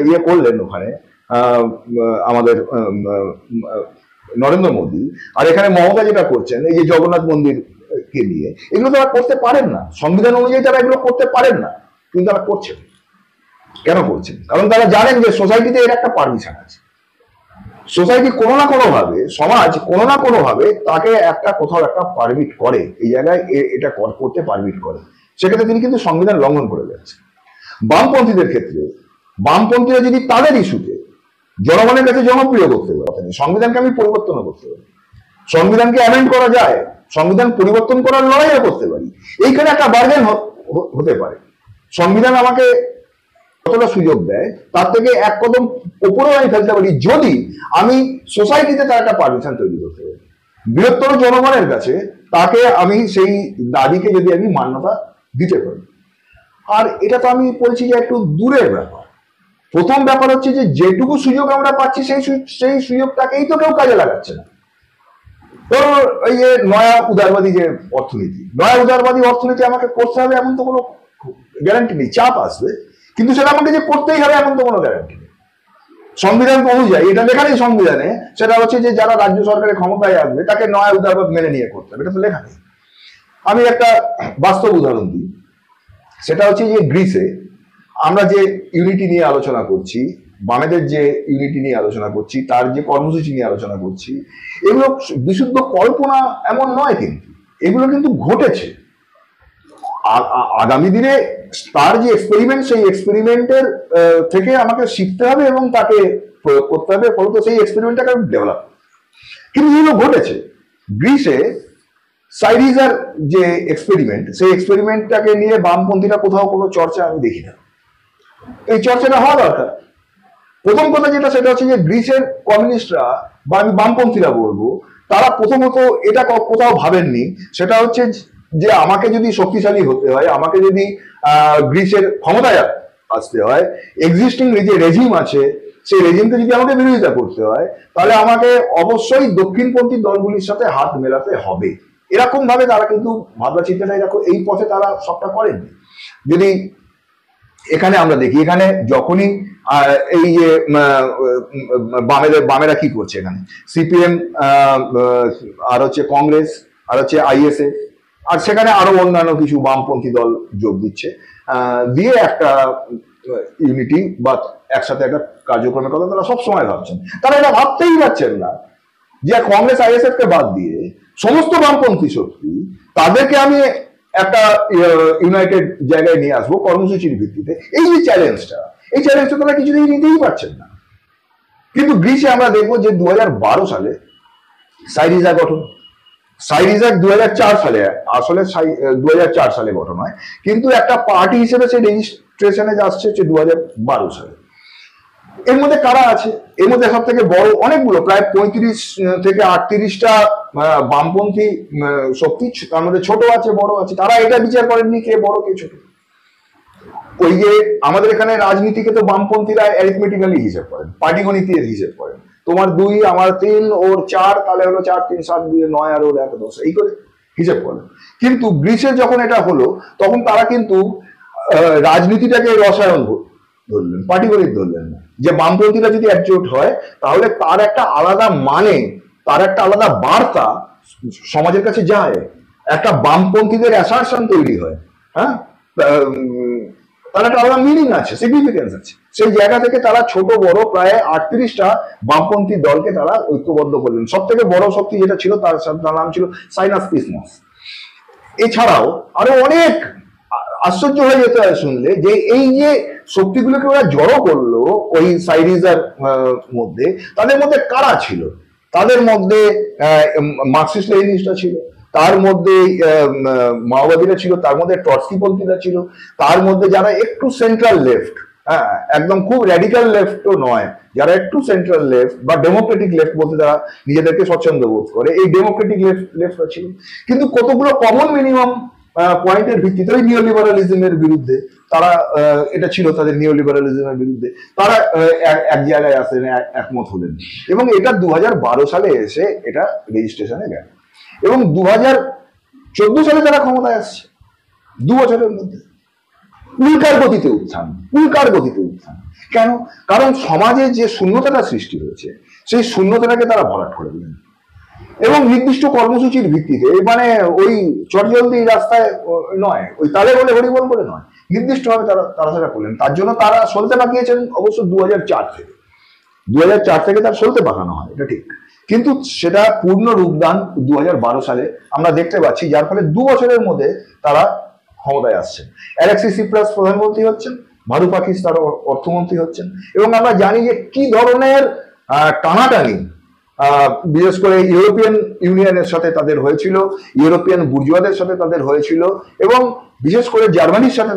ইয়ে করলেন ওখানে আমাদের নরেন্দ্র মোদী, আর এখানে মমতা যেটা করছেন এই যে জগন্নাথ মন্দিরকে নিয়ে, এগুলো তারা করতে পারেন না, সংবিধান অনুযায়ী তারা এগুলো করতে পারেন না, কিন্তু তারা করছেন। কেন করছেন? কারণ তারা জানেন যে সোসাইটিতে এর একটা পারমিশন আছে, সোসাইটি কোনো না কোনো ভাবে, সমাজ কোনো না কোনো ভাবে তাকে একটা কোথাও একটা পারমিট করে, এই জায়গায় এটা করতে পারমিট করে, সেক্ষেত্রে তিনি কিন্তু সংবিধান লঙ্ঘন করে যাচ্ছেন। বামপন্থীদের ক্ষেত্রে, বামপন্থীরা যদি তাদের ইস্যুতে জনগণের কাছে জনপ্রিয় করতে পারে, সংবিধানকে আমি পরিবর্তন করতে পারি, সংবিধানকে অ্যামেন্ড করা যায়, সংবিধান পরিবর্তন করার লড়াইও করতে পারি, এইখানে একটা বার্গেন হতে পারে। সংবিধান আমাকে কতটা সুযোগ দেয় তার থেকে 1 কদম উপরেও আমি ফেলতে পারি, যদি আমি সোসাইটিতে তার একটা পারমিশন তৈরি করতে পারি, বৃহত্তর জনগণের কাছে তাকে আমি সেই দাবিকে যদি আমি মান্যতা দিতে পারি। আর এটা তো আমি বলছি যে একটু দূরের ব্যাপার। প্রথম ব্যাপার হচ্ছে যে যেটুকু সুযোগ আমরা পাচ্ছি সেই সুযোগটাকেই তো কেউ কাজে লাগাচ্ছে না। ধরো এই যে নয়া উদারবাদী যে অর্থনীতি, নয়া উদারবাদী অর্থনীতি আমাকে করতে হবে এমন তো কোনো গ্যারান্টি নেই, চাপ আসবে, কিন্তু সেটা আমাকে যে করতেই হবে এমন তো কোনো গ্যারান্টি নেই। সংবিধান অনুযায়ী, এটা লেখা নেই সংবিধানে, সেটা হচ্ছে যে যারা রাজ্য সরকারের ক্ষমতায় আসবে তাকে নয়া উদারবাদ মেনে নিয়ে করতে হবে, এটা তো লেখা নেই। আমি একটা বাস্তব উদাহরণ দিই, সেটা হচ্ছে যে গ্রিসে আমরা যে ইউনিটি নিয়ে আলোচনা করছি, বামেদের যে ইউনিটি নিয়ে আলোচনা করছি, তার যে কর্মসূচি নিয়ে আলোচনা করছি, এগুলো বিশুদ্ধ কল্পনা এমন নয়, কিন্তু এগুলো কিন্তু ঘটেছে। আগামী দিনে তার যে এক্সপেরিমেন্ট, সেই এক্সপেরিমেন্টের থেকে আমাকে শিখতে হবে এবং তাকে প্রয়োগ করতে হবে, ফলত সেই এক্সপেরিমেন্টটাকে ডেভেলপ। কিন্তু এগুলো ঘটেছে গ্রিসে। সাইরিজার যে এক্সপেরিমেন্ট, সেই এক্সপেরিমেন্টটাকে নিয়ে বামপন্থীরা কোথাও কোনো চর্চা আমি দেখি না। এই চর্চাটা হওয়া দরকার। প্রথম কথা যেটা, সেটা হচ্ছে যে গ্রিসের কমিউনিস্টরা বা আমি বামপন্থীরা বলবো, তারা প্রথমত এটা কোথাও ভাবেননি। সেটা হচ্ছে যে আমাকে যদি শক্তিশালী হতে হয়, আমাকে যদি গ্রিসের ক্ষমতায় আসতে হয়, এক্সিস্টিং যে রেজিম আছে সেই রেজিমকে যদি আমাকে বিরোধিতা করতে হয়, তাহলে আমাকে অবশ্যই দক্ষিণপন্থী দলগুলির সাথে হাত মেলাতে হবে। এরকম ভাবে তারা কিন্তু ভাবনা চিন্তাটা এরকম, এই পথে তারা সবটা করেননি। যদি এখানে আমরা দেখি, এখানে যখনই এই যে বামেরা কি করছে, এখানে সিপিএম আর হচ্ছে কংগ্রেস আর হচ্ছে আইএসএফ, আর সেখানে আরো অন্যান্য কিছু বামপন্থী দল যোগ দিচ্ছে, দিয়ে একটা ইউনিটি বা একসাথে একটা কার্যক্রমের কথা তারা সবসময় ভাবছেন। তারা এটা ভাবতেই পারছেন না যে কংগ্রেস আইএসএফ কে বাদ দিয়ে সমস্ত বামপন্থী শক্তি, তাদেরকে আমি একটা ইউনাইটেড জায়গায় নিয়ে আসবো কর্মসূচির ভিত্তিতে। এই যে চ্যালেঞ্জটা, এই চ্যালেঞ্জটা তারা কিছুতেই নিতেই পারছেন না। কিন্তু গ্রিসে আমরা দেখবো যে 2012 সালে সাইরিজা গঠন। সাইরিজা 2004 সালে, আসলে 2004 সালে গঠন হয়, কিন্তু একটা পার্টি হিসেবে সে রেজিস্ট্রেশনে আসছে হচ্ছে 2012 সালে। এর মধ্যে কারা আছে? এর মধ্যে সব থেকে বড় অনেকগুলো, প্রায় 35 থেকে 38টা বামপন্থী শক্তি, তার মধ্যে ছোট আছে বড় আছে। তারা এটা বিচার করেননি কে বড় কে ছোট। ওই যে আমাদের এখানে রাজনীতিকে তো বামপন্থীরা অ্যারিথমেটিক্যালি হিসেব করেন, পাটিগণিতের হিসেব করেন। তোমার 2 আমার 3 ওর 4, তাহলে হলো 4 3 7 2 9 আর ওর 1 10, এই করে হিসেব করেন। কিন্তু গ্রিসে যখন এটা হলো, তখন তারা কিন্তু রাজনীতিটাকে রসায়ন ধরলেন, পাটিগণিত ধরলেন না। যে বামপন্থীরা যদি একজোট হয়, তাহলে তার একটা আলাদা মানে, তার একটা আলাদা বার্তা সমাজের কাছে যায়, একটা বামপন্থীদের অ্যাসারশন তৈরি হয়। হ্যাঁ, তার একটা আলাদা মিনিং আছে, সিগনিফিকেন্স আছে। সেই জায়গা থেকে তারা ছোট বড় প্রায় 38টা বামপন্থী দলকে তারা ঐক্যবদ্ধ করলেন। সব থেকে বড় শক্তি যেটা ছিল, তার নাম ছিল সাইনাসপিসমস। এছাড়াও আরো অনেক, আশ্চর্য হয়ে যেতে হয় শুনলে, যে এই যে শক্তিগুলোকে ওরা জড়ো করলো ওই সাইরিজার মধ্যে, তাদের মধ্যে কারা ছিল? তাদের মধ্যে মার্কসিস্ট লেনিনিস্টরা ছিল, তার মধ্যে মাওবাদীরা ছিল, তার মধ্যে ট্রটস্কিপন্থীরা ছিল, তার মধ্যে যারা একটু সেন্ট্রাল লেফট, হ্যাঁ একদম খুব র্যাডিক্যাল লেফটও নয়, যারা একটু সেন্ট্রাল লেফট বা ডেমোক্রেটিক লেফট বলতে যারা নিজেদেরকে স্বচ্ছন্দ বোধ করে, এই ডেমোক্রেটিক লেফটরা ছিল। কিন্তু কতগুলো কমন মিনিমাম পয়েন্টের ভিত্তিতে ওই নিওলিবারালিজমের বিরুদ্ধে তারা, এটা ছিল তাদের নিওলিবারালিজমের বিরুদ্ধে, তারা এক জায়গায় আসেন, একমত হলেন। এবং এটা 2012 সালে এসে এটা রেজিস্ট্রেশনে গেল, এবং 2014 সালে তারা ক্ষমতায় আসছে। 2 বছরের মধ্যে উল্কার গতিতে উত্থান, উল্কার গতিতে উত্থান। কেন? কারণ সমাজে যে শূন্যতাটা সৃষ্টি হয়েছে, সেই শূন্যতাটাকে তারা ভরাট করে দিলেন, এবং নির্দিষ্ট কর্মসূচির ভিত্তিতে, মানে ওই চটজলদি রাস্তায় নয়, ওই তালে বলে হরিবল বলে নয়, নির্দিষ্টভাবে তারা সেটা করলেন। তার জন্য তারা সলতে পাকিয়েছেন অবশ্য 2004 থেকে। 2004 থেকে তার সলতে পাকানো হয়, এটা ঠিক, কিন্তু সেটা পূর্ণ রূপদান 2012 সালে আমরা দেখতে পাচ্ছি, যার ফলে 2 বছরের মধ্যে তারা ক্ষমতায় আসছেন। অ্যালেক্সিস সিপ্রাস প্রধানমন্ত্রী হচ্ছেন, ভারুফাকিস তার অর্থমন্ত্রী হচ্ছেন, এবং আমরা জানি যে কি ধরনের টানাটানি বিশেষ করে ইউরোপিয়ান ইউনিয়নের সাথে তাদের হয়েছিল, ইউরোপিয়ান বুর্জুয়াদের সাথে তাদের হয়েছিল, এবং বিশেষ করে জার্মানির সাথে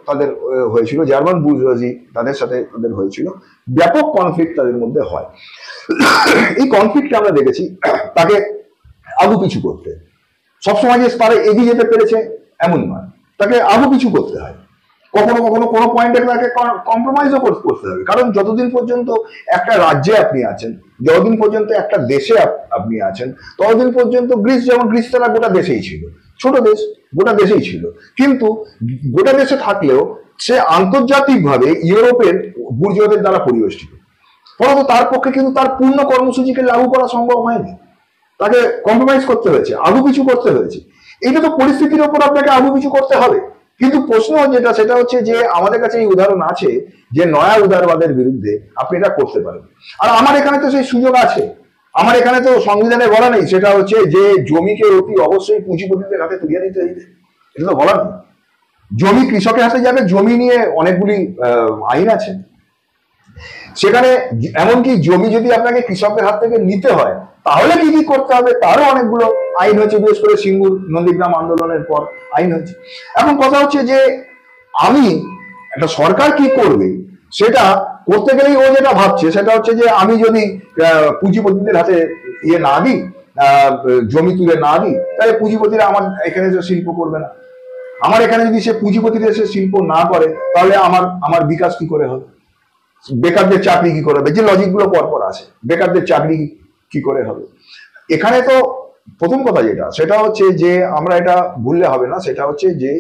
তাদের হয়েছিল, জার্মান বুর্জুয়াজি তাদের সাথে তাদের হয়েছিল। ব্যাপক কনফ্লিক্ট তাদের মধ্যে হয়। এই কনফ্লিক্টে আমরা দেখেছি তাকে আগু পিছু করতে, সবসময় যে তারা এগিয়ে যেতে পেরেছে এমন নয়, তাকে আগু পিছু করতে হয়। কখনো কখনো কোনো পয়েন্টে তাকে কম্প্রোমাইজও করতে হবে। কারণ যতদিন পর্যন্ত একটা রাজ্যে আপনি আছেন, যতদিন পর্যন্ত একটা দেশে আপনি আছেন, ততদিন পর্যন্ত গ্রিস, যেমন গ্রিস তারা গোটা দেশেই ছিল, ছোট দেশ, গোটা দেশেই ছিল, কিন্তু গোটা দেশে থাকলেও সে আন্তর্জাতিকভাবে ইউরোপের বুর্জুয়াদের দ্বারা পরিবেষ্টিত। ফলত তার পক্ষে কিন্তু তার পূর্ণ কর্মসূচিকে লাগু করা সম্ভব হয়নি, তাকে কম্প্রোমাইজ করতে হয়েছে, আগু পিছু করতে হয়েছে। এটা তো পরিস্থিতির ওপর আপনাকে আগু পিছু করতে হবে, কিন্তু প্রশ্ন যেটা সেটা হচ্ছে যে আমাদের কাছে এই উদাহরণ আছে যে নয়া উদারবাদের বিরুদ্ধে আপনি এটা করতে পারেন। আর আমার এখানে তো সেই সুযোগ আছে। আমার এখানে তো সংবিধানে বলা নেই সেটা হচ্ছে যে জমিকে অতি অবশ্যই পুঁজিপতিদের হাতে তুলিয়ে দিতে হবে, এটা তো বলা নেই। জমি কৃষকের হাতে যাবে, জমি নিয়ে অনেকগুলি আইন আছে সেখানে। এমনকি জমি যদি আপনাকে কৃষকদের হাত থেকে নিতে হয় তাহলে কি কি করতে হবে তারও অনেকগুলো আইন হয়েছে, বিশেষ করে সিঙ্গুর নন্দীগ্রাম আন্দোলনের পর আইন হয়েছে। এখন কথা হচ্ছে যে আমি একটা সরকার কি করবে সেটা করতে গেলেই ও যেটা ভাবছে সেটা হচ্ছে যে আমি যদি পুঁজিপতিদের হাতে ইয়ে না দিই, জমি তুলে না দিই, তাহলে পুঁজিপতিরা আমার এখানে শিল্প করবে না। আমার এখানে যদি সে পুঁজিপতিরা এসে শিল্প না করে তাহলে আমার বিকাশ কি করে হবে, বেকারদের চাকরি কি করে হবে, যে লজিক গুলো পরপর আছে, বেকারদের চাকরি কি করে হবে। এখানে তো প্রথম কথা যেটা সেটা হচ্ছে যে আমরা এটা ভুললে হবে না, সেটা হচ্ছে যে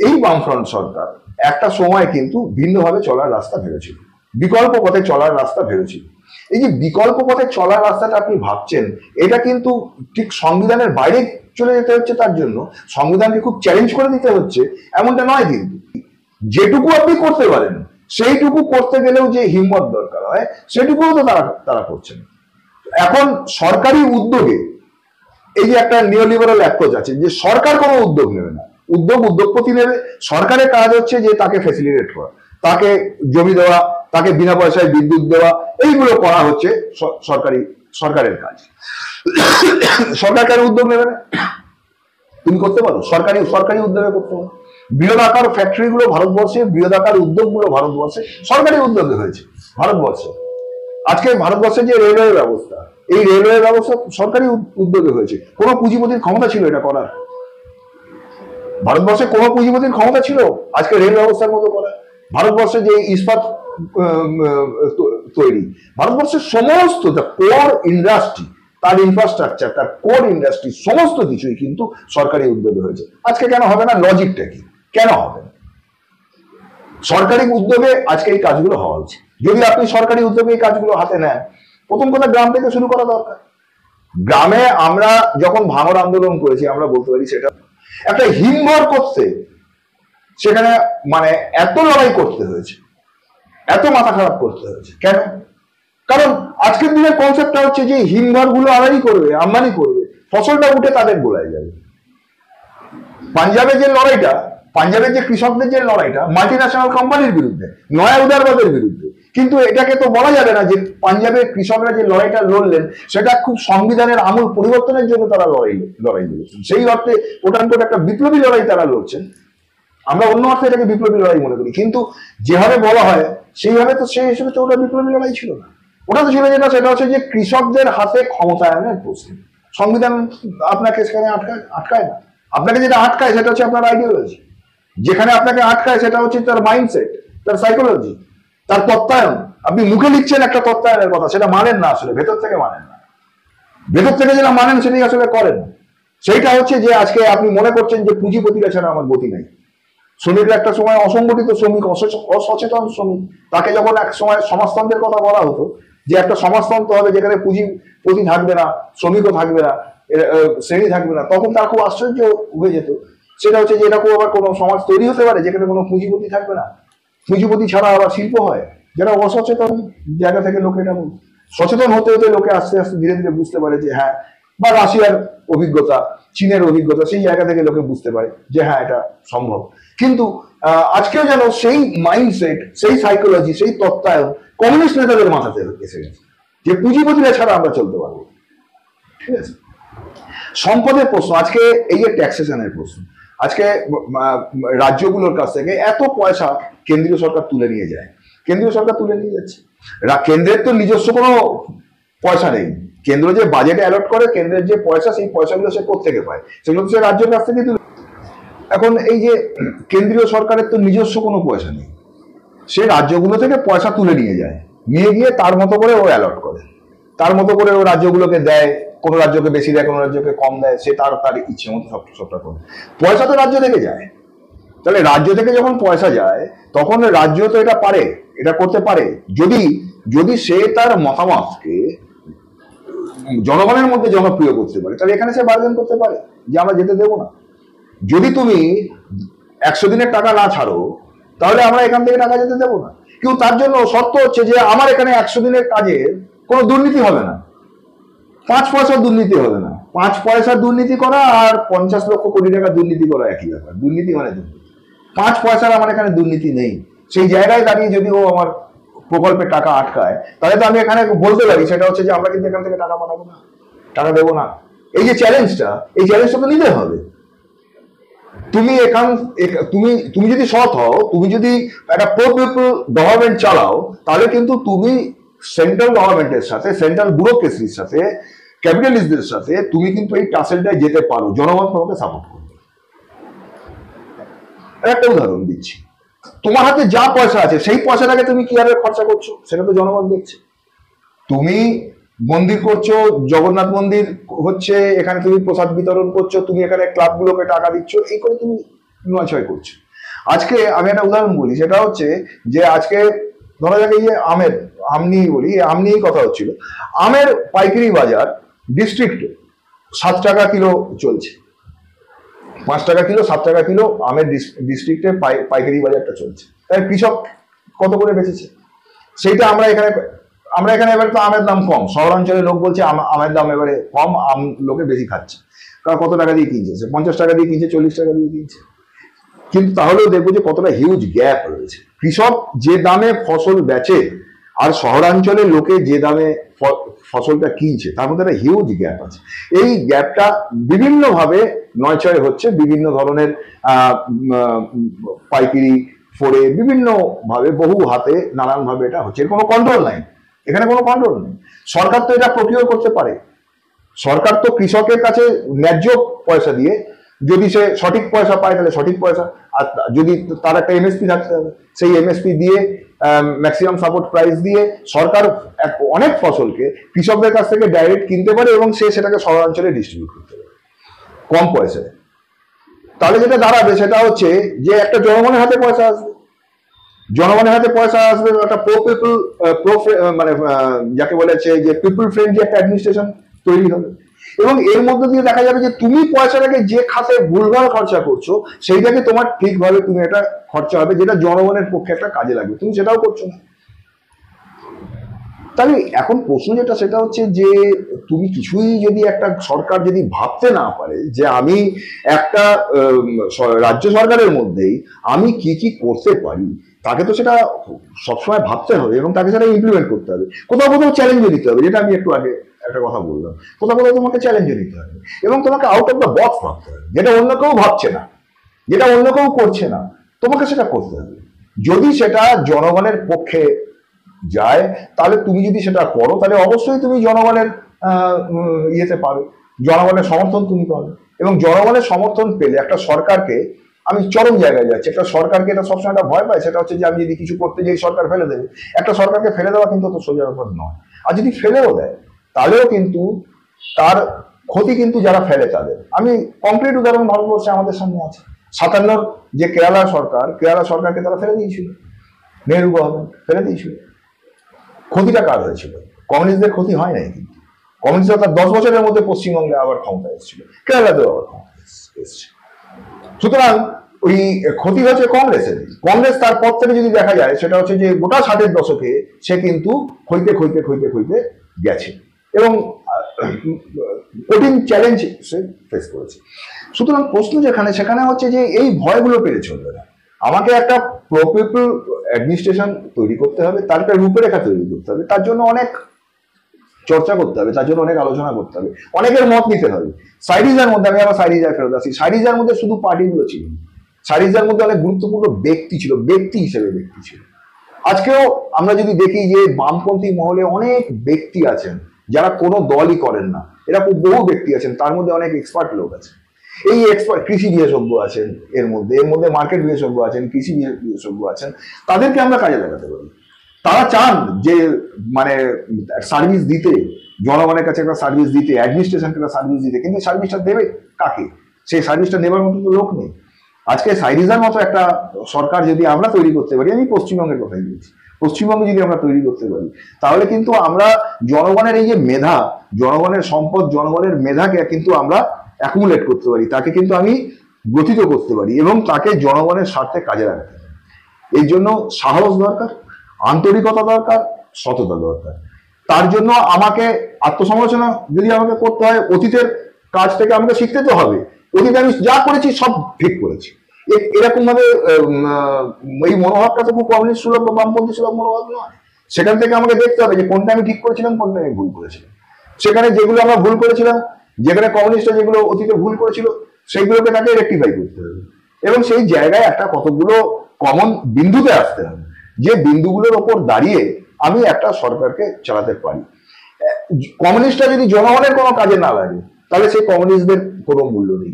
এই বামফ্রন্ট সরকার একটা সময় কিন্তু ভিন্নভাবে চলার রাস্তা ভেবেছিল, বিকল্প পথে চলার রাস্তা ভেবেছিল। এই যে বিকল্প পথে চলার রাস্তাটা আপনি ভাবছেন, এটা কিন্তু ঠিক সংবিধানের বাইরে চলে যেতে হচ্ছে, তার জন্য সংবিধানকে খুব চ্যালেঞ্জ করে দিতে হচ্ছে এমনটা নয়। কিন্তু যেটুকু আপনি করতে পারেন সেইটুকু করতে গেলেও যে হিম্মত দরকার হয় সেটুকুও তো তারা করছেন। এখন সরকারি উদ্যোগে এই যে একটা নিওলিবারাল অ্যাপ্রোচ আছে যে সরকার কোনো উদ্যোগ নেবে না, উদ্যোগপতি নেবে। সরকারের কাজ হচ্ছে যে তাকে ফ্যাসিলিটেট করা, তাকে জমি দেওয়া, তাকে বিনা পয়সায় বিদ্যুৎ দেওয়া, এইগুলো করা হচ্ছে সরকারের কাজ। সরকার কেন উদ্যোগ নেবে না? তুমি করতে পারো, সরকারি উদ্যোগে করতে পারো। বৃহদাকার ফ্যাক্টরি গুলো ভারতবর্ষে, বৃহদাকার উদ্যোগগুলো ভারতবর্ষে সরকারি উদ্যোগে হয়েছে। ভারতবর্ষে আজকে ভারতবর্ষের যে রেলওয়ে ব্যবস্থা, এই রেলওয়ে ব্যবস্থা সরকারি উদ্যোগে হয়েছে। কোনো পুঁজিপতির ক্ষমতা ছিল এটা করার? ভারতবর্ষে কোনো পুঁজিপতির ক্ষমতা ছিল আজকে রেল ব্যবস্থার মতো করা? ভারতবর্ষে যে ইস্পাত তৈরি, ভারতবর্ষের সমস্ত কোর ইন্ডাস্ট্রি, তার ইনফ্রাস্ট্রাকচার, তার কোর ইন্ডাস্ট্রি সমস্ত কিছুই কিন্তু সরকারি উদ্যোগে হয়েছে। আজকে কেন হবে না? লজিকটা কি? কেন হবে না? সরকারি উদ্যোগে আজকে এই কাজগুলো হওয়া উচিত। যদি আপনি সরকারি উদ্যোগে এই কাজগুলো হাতে নেন, প্রথম কথা গ্রাম থেকে শুরু করা দরকার। গ্রামে আমরা যখন ভাঙড় আন্দোলন করেছি আমরা বলতে পারি সেটা একটা হিমঘর করতে সেখানে মানে এত লড়াই করতে হয়েছে, এত মাথা খারাপ করতে হয়েছে। কেন? কারণ আজকের দিনের কনসেপ্টটা হচ্ছে যে হিমঘর গুলো আমদানি করবে, ফসলটা উঠে তাদের গোলায় যাবে। পাঞ্জাবের যে লড়াইটা, পাঞ্জাবের যে কৃষকদের যে লড়াইটা মাল্টি ন্যাশনাল কোম্পানির বিরুদ্ধে, নয়া উদারবাদের বিরুদ্ধে, কিন্তু এটাকে তো বলা যাবে না যে পাঞ্জাবের কৃষকরা যে লড়াইটা লড়লেন সেটা খুব সংবিধানের আমূল পরিবর্তনের জন্য তারা লড়াই লড়েছেন। সেই অর্থে ওটার একটা বিপ্লবী লড়াই তারা লড়ছেন। আমরা অন্য অর্থে এটাকে বিপ্লবী লড়াই মনে করি, কিন্তু যেভাবে বলা হয় সেইভাবে তো সেই হিসেবে তো ওটা বিপ্লবী লড়াই ছিল না। ওটা তো ছিল যেটা সেটা হচ্ছে যে কৃষকদের হাতে ক্ষমতায়নের প্রশ্ন। সংবিধান আপনাকে সেখানে আটকায় না। আপনাকে যেটা আটকায় সেটা হচ্ছে আপনার আইডিওলজি। যেখানে আপনাকে আটকায় সেটা হচ্ছে তার মাইন্ডসেট, তার সাইকোলজি, তার তত্ত্বায়ন। আপনি মুখে লিখছেন একটা তত্ত্বায়নের কথা, সেটা মানেন না, আসলে ভেতর থেকে মানেন না। ভেতর থেকে যেটা মানেন সেটাই আসলে করেন। সেইটা হচ্ছে যে আজকে আপনি মনে করছেন যে পুঁজিপতিরা ছাড়া আমার গতি নাই। শ্রমিকরা একটা সময় অসংগঠিত শ্রমিক, অসচেতন শ্রমিক, তাকে যখন এক সময় সমাজতন্ত্রের কথা বলা হতো যে একটা সমাজতন্ত্র হবে যেখানে পুঁজিপতি থাকবে না, শ্রমিকও থাকবে না, শ্রেণী থাকবে না, তখন তার খুব আশ্চর্য হয়ে যেত। সেটা হচ্ছে যে এরকম আবার কোনো সমাজ তৈরি হতে পারে যেখানে কোনো পুঁজিপতি থাকবে না, পুঁজিপতি ছাড়া আবার শিল্প হয়। যারা অসচেতন জায়গা থেকে লোকে এটা সচেতন হতে হতে লোকে আস্তে আস্তে ধীরে ধীরে বুঝতে পারে যে হ্যাঁ, বা রাশিয়ার অভিজ্ঞতা, চীনের অভিজ্ঞতা, সেই জায়গা থেকে লোকে বুঝতে পারে যে হ্যাঁ এটা সম্ভব। কিন্তু আজকেও যেন সেই মাইন্ডসেট, সেই সাইকোলজি, সেই তত্ত্বায়ন কমিউনিস্ট নেতাদের মাথাতে এসে গেছে যে পুঁজিপতিরা ছাড়া আমরা চলতে পারবো। ঠিক আছে? সম্পদের প্রশ্ন, আজকে এই যে ট্যাক্সেশনের প্রশ্ন, আজকে রাজ্যগুলোর কাছ থেকে এত পয়সা কেন্দ্রীয় সরকার তুলে নিয়ে যায়, কেন্দ্রীয় সরকার তুলে নিয়ে যাচ্ছে। কেন্দ্রের তো নিজস্ব কোনো পয়সা নেই। কেন্দ্র যে বাজেটে অ্যালট করে, কেন্দ্রের যে পয়সা, সেই পয়সাগুলো সে কোত্থেকে পায়? সেগুলো তো সে রাজ্যের কাছ থেকে তুলে। এখন এই যে কেন্দ্রীয় সরকারের তো নিজস্ব কোনো পয়সা নেই, সে রাজ্যগুলো থেকে পয়সা তুলে নিয়ে যায়, নিয়ে গিয়ে তার মতো করে ও অ্যালট করে, তার মতো করে ও রাজ্যগুলোকে দেয়। কোনো রাজ্যকে বেশি দেয়, কোনো রাজ্যকে কম দেয়, সে তার ইচ্ছে মতো সবটা করে। পয়সা তো রাজ্য থেকে যায়। তাহলে রাজ্য থেকে যখন পয়সা যায় তখন রাজ্য তো এটা পারে, এটা করতে পারে যদি যদি সে তার মতামতকে জনগণের মধ্যে জনপ্রিয় করতে পারে, তাহলে এখানে সে বার্গেন করতে পারে যে আমরা যেতে দেবো না। যদি তুমি 100 দিনের টাকা না ছাড়ো, তাহলে আমরা এখান থেকে টাকা যেতে দেবো না। কিন্তু তার জন্য শর্ত হচ্ছে যে আমার এখানে 100 দিনের কাজের কোনো দুর্নীতি হবে না, 5 পয়সার দুর্নীতি হবে না। 5 পয়সার দুর্নীতি করা আর 50 লক্ষ কোটি টাকা দুর্নীতি করা একই ব্যাপার। দুর্নীতি মানে দুর্নীতি। 5 পয়সার আমার এখানে দুর্নীতি নেই। সেই জায়গায় দাঁড়িয়ে যদি ও আমার প্রকল্পের টাকা আটকায়, তাহলে তো আমি এখানে বলতে পারি, সেটা হচ্ছে যে আমরা কিন্তু এখান থেকে টাকা পাঠাবো না, টাকা দেবো না। এই যে চ্যালেঞ্জটা, এই চ্যালেঞ্জটা তো নিতে হবে। তুমি তুমি যদি সৎ হও, তুমি যদি একটা প্রো পিপল গভর্নমেন্ট চালাও, তাহলে কিন্তু তুমি সেন্ট্রাল গভর্নমেন্টের সাথে, সেন্ট্রাল ব্যুরোক্রেসির সাথে, ক্যাপিটালিস্টদের সাথে তুমি কিন্তু এই টাসেলটায় যেতে পারো। জনগণ তোমাকে সাপোর্ট করবে। একটা উদাহরণ দিচ্ছি, তোমার হাতে যা পয়সা আছে সেই পয়সাটাকে তুমি কিভাবে খরচা করছো সেটা তো জনগণ দেখছে। তুমি মন্দির করছো, জগন্নাথ মন্দির হচ্ছে, এখানে তুমি প্রসাদ বিতরণ করছো, তুমি এখানে ক্লাবগুলোকে টাকা দিচ্ছ, এই করে তুমি নয় করছো। আজকে আমি একটা উদাহরণ বলি, সেটা হচ্ছে যে আজকে ধরা যাক এই যে আম নিয়েই বলি, আম নিয়েই কথা হচ্ছিল। আমের পাইকারি বাজার ডিস্ট্রিক্টে 7 টাকা কিলো চলছে, 5 টাকা কিলো, 7 টাকা কিলো আমের ডিস্ট্রিক্টে পাইকারি বাজারটা চলছে। তাই কৃষক কত করে বেচেছে সেইটা আমরা এখানে এবার তো আমের দাম কম, শহরাঞ্চলের লোক বলছে আমের দাম এবারে কম, আম লোকে বেশি খাচ্ছে। কারণ কত টাকা দিয়ে কিনছে, 50 টাকা দিয়ে কিনছে, 40 টাকা দিয়ে কিনছে। কিন্তু তাহলেও দেখবো যে কতটা হিউজ গ্যাপ রয়েছে। কৃষক যে দামে ফসল বেচে আর শহরাঞ্চলের লোকে যে দামে ফসলটা কিনছে, তার মধ্যে একটা হিউজ গ্যাপ আছে। এই গ্যাপটা বিভিন্নভাবে নয়ছয় হচ্ছে, বিভিন্ন ধরনের পাইকারি ফোরে, বিভিন্ন ভাবে, বহু হাতে, নানান ভাবে এটা হচ্ছে। এর কোনো কন্ট্রোল নাই, এখানে কোনো কন্ট্রোল নেই। সরকার তো এটা প্রকিউর করতে পারে। সরকার তো কৃষকের কাছে ন্যায্য পয়সা দিয়ে, যদি সে সঠিক পয়সা পায় তাহলে সঠিক পয়সা, আর যদি তার একটা এমএসপি থাকতে হবে, সেই এমএসপি দিয়ে, ম্যাক্সিমাম সাপোর্ট প্রাইস দিয়ে সরকার অনেক ফসলকে কৃষকদের কাছ থেকে ডাইরেক্ট কিনতে পারে এবং সে সেটাকে শহরাঞ্চলে ডিস্ট্রিবিউট করতে পারে কম পয়সায়। তাহলে যেটা দাঁড়াবে সেটা হচ্ছে যে একটা জনগণের হাতে পয়সা আসবে, জনগণের হাতে পয়সা আসবে, একটা প্রো পিপল, মানে যাকে বলেছে যে পিপল ফ্রেন্ডলি একটা অ্যাডমিনিস্ট্রেশন তৈরি হবে। এবং এর মধ্যে দিয়ে দেখা যাবে যে তুমি পয়সাটাকে যে খাতে ভুলভাল খরচা করছো, সেইটাকে তোমার ঠিকভাবে তুমি একটা খরচা হবে যেটা জনগণের পক্ষে একটা কাজে লাগবে, তুমি সেটাও করছো না। তাহলে এখন প্রশ্ন যেটা, সেটা হচ্ছে যে তুমি কিছুই যদি একটা সরকার যদি ভাবতে না পারে যে আমি একটা রাজ্য সরকারের মধ্যেই আমি কি কি করতে পারি, তাকে তো সেটা সবসময় ভাবতে হবে এবং তাকে সেটা ইমপ্লিমেন্ট করতে হবে। কোথাও কোথাও চ্যালেঞ্জও দিতে হবে, যেটা আমি একটু আগে একটা কথা বললাম। কোথাও কোথাও তোমাকে চ্যালেঞ্জও দিতে হবে এবং তোমাকে আউট অফ দ্য বক্স ভাবতে হবে, যেটা অন্য কেউ ভাবছে না, যেটা অন্য কেউ করছে না, তোমাকে সেটা করতে হবে। যদি সেটা জনগণের পক্ষে যায়, তাহলে তুমি যদি সেটা করো, তাহলে অবশ্যই তুমি জনগণের ইয়েতে পাবে, জনগণের সমর্থন তুমি পাবে। এবং জনগণের সমর্থন পেলে একটা সরকারকে, আমি চরম জায়গায় যাচ্ছি, একটা সরকারকে এটা সবসময় একটা ভয় পায়, সেটা হচ্ছে যে আমি যদি কিছু করতে যাই সরকার ফেলে দেবে। একটা সরকারকে ফেলে দেওয়া কিন্তু অত সোজা ব্যাপার নয়। আর যদি ফেলেও দেয়, তাহলেও কিন্তু তার ক্ষতি কিন্তু যারা ফেলে তাদের। আমি কংক্রিট উদাহরণ ভারতবর্ষে আমাদের সামনে আছে। 57 যে কেরালা সরকারকে তারা ফেলে দিয়েছিল, নেহরু গভর্নমেন্ট ফেলে দিয়েছিল। ক্ষতিটা কার হয়েছিল? কমিউনিস্টদের ক্ষতি হয় নাই, কিন্তু কমিউনিস্টরা তার 10 বছরের মধ্যে পশ্চিমবঙ্গে আবার ক্ষমতা এসেছিল, কেরালাতেও আবার ক্ষমতা এসছে। সুতরাং ওই ক্ষতি হয়েছে কংগ্রেসের। কংগ্রেস তার পর থেকে যদি দেখা যায়, সেটা হচ্ছে যে গোটা 60-এর দশকে সে কিন্তু ক্ষইতে গেছে এবং কঠিন চ্যালেঞ্জ সে ফেস করেছে। সুতরাং প্রশ্ন সেখানে হচ্ছে যে এই ভয়গুলো পেরে চলবে না। আমাকে একটা প্রো পিপল অ্যাডমিনিস্ট্রেশন তৈরি করতে হবে, তার একটা রূপরেখা তৈরি করতে হবে, তার জন্য অনেক চর্চা করতে হবে, তার জন্য অনেক আলোচনা করতে হবে, অনেকের মত নিতে হবে। সাইরিজার মধ্যে, আমি আবার সাইরিজায় ফেরত আসি, সাইরিজার মধ্যে শুধু পার্টিগুলো ছিল, সাইরিজার মধ্যে অনেক গুরুত্বপূর্ণ ব্যক্তি ছিল, ব্যক্তি হিসেবে ব্যক্তি ছিল। আজকেও আমরা যদি দেখি যে বামপন্থী মহলে অনেক ব্যক্তি আছেন যারা কোনো দলই করেন না, এরকম বহু ব্যক্তি আছেন, তার মধ্যে অনেক এক্সপার্ট লোক আছে। এই এক্সপার্ট কৃষি বিশেষজ্ঞ আছেন, এর মধ্যে মার্কেট বিশেষজ্ঞ আছেন, কৃষি বিশেষজ্ঞ আছেন, তাদেরকে আমরা কাজে লাগাতে পারি। তারা চান যে মানে সার্ভিস দিতে, জনগণের কাছে একটা সার্ভিস দিতে, অ্যাডমিনিস্ট্রেশনকে একটা সার্ভিস দিতে, কিন্তু সার্ভিসটা দেবে কাকে? সেই সার্ভিসটা নেবার মতো তো লোক নেই। আজকে সাইরিজার মতো একটা সরকার যদি আমরা তৈরি করতে পারি, আমি পশ্চিমবঙ্গের কথাই বলছি, পশ্চিমবঙ্গে যদি আমরা তৈরি করতে পারি, তাহলে কিন্তু আমরা জনগণের এই যে মেধা, জনগণের সম্পদ, জনগণের মেধাকে কিন্তু আমরা অ্যাকুমুলেট করতে পারি। তাকে কিন্তু আমি গ্রথিত করতে পারি এবং তাকে জনগণের স্বার্থে কাজে লাগাতে পারি। এই জন্য সাহস দরকার, আন্তরিকতা দরকার, সততা দরকার। তার জন্য আমাকে আত্মসমালোচনা যদি আমাকে করতে হয়, অতীতের কাজ থেকে আমাকে শিখতে তো হবে। অতীতে আমি যা করেছি সব ঠিক করেছি, এরকম ভাবে এই মনোভাবটা তো খুব কমিউনিস্ট সুলভ বা বামপন্থী সুলভ মনোভাব নয়। সেখান থেকে আমাকে দেখতে হবে যে কোনটা আমি ঠিক করেছিলাম, কোনটা আমি ভুল করেছিলাম। সেখানে যেগুলো আমরা ভুল করেছিলাম, যেখানে কমিউনিস্টরা যেগুলো অতীতে ভুল করেছিল, সেগুলোকে তাকে রেকটিফাই করতে হবে এবং সেই জায়গায় একটা কতগুলো কমন বিন্দুতে আসতে হবে, যে বিন্দুগুলোর ওপর দাঁড়িয়ে আমি একটা সরকারকে চালাতে পারি। কমিউনিস্টরা যদি জনগণের কোনো কাজে না লাগে, তাহলে সেই কমিউনিস্টদের কোনো মূল্য নেই।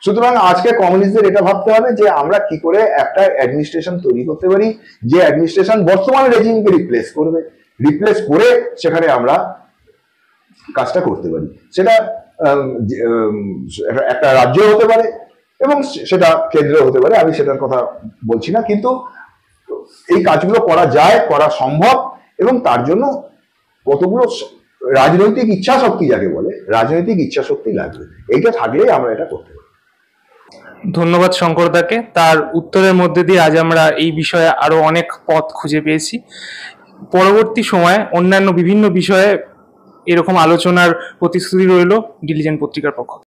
সুতরাং আজকে কমিউনিস্টদের এটা ভাবতে হবে যে আমরা কি করে একটা অ্যাডমিনিস্ট্রেশন তৈরি করতে পারি, যে অ্যাডমিনিস্ট্রেশন বর্তমান রেজিমকে রিপ্লেস করে সেখানে আমরা কাজটা করতে পারি। সেটা একটা রাজ্য হতে পারে এবং সেটা কেন্দ্র হতে পারে, আমি সেটার কথা বলছি না, কিন্তু এই কাজগুলো করা যায়, করা সম্ভব এবং তার জন্য কতগুলো রাজনৈতিক ইচ্ছা শক্তি, যাকে বলে রাজনৈতিক ইচ্ছা শক্তি লাগবে। এইটা থাকলেই আমরা এটা করতে পারি। ধন্যবাদ শঙ্করদাকে। তার উত্তরের মধ্যে দিয়ে আজ আমরা এই বিষয়ে আরো অনেক পথ খুঁজে পেয়েছি। পরবর্তী সময়ে অন্যান্য বিভিন্ন বিষয়ে এরকম আলোচনার প্রতিশ্রুতি রইল ডিলিজেন্ট পত্রিকার পক্ষ থেকে।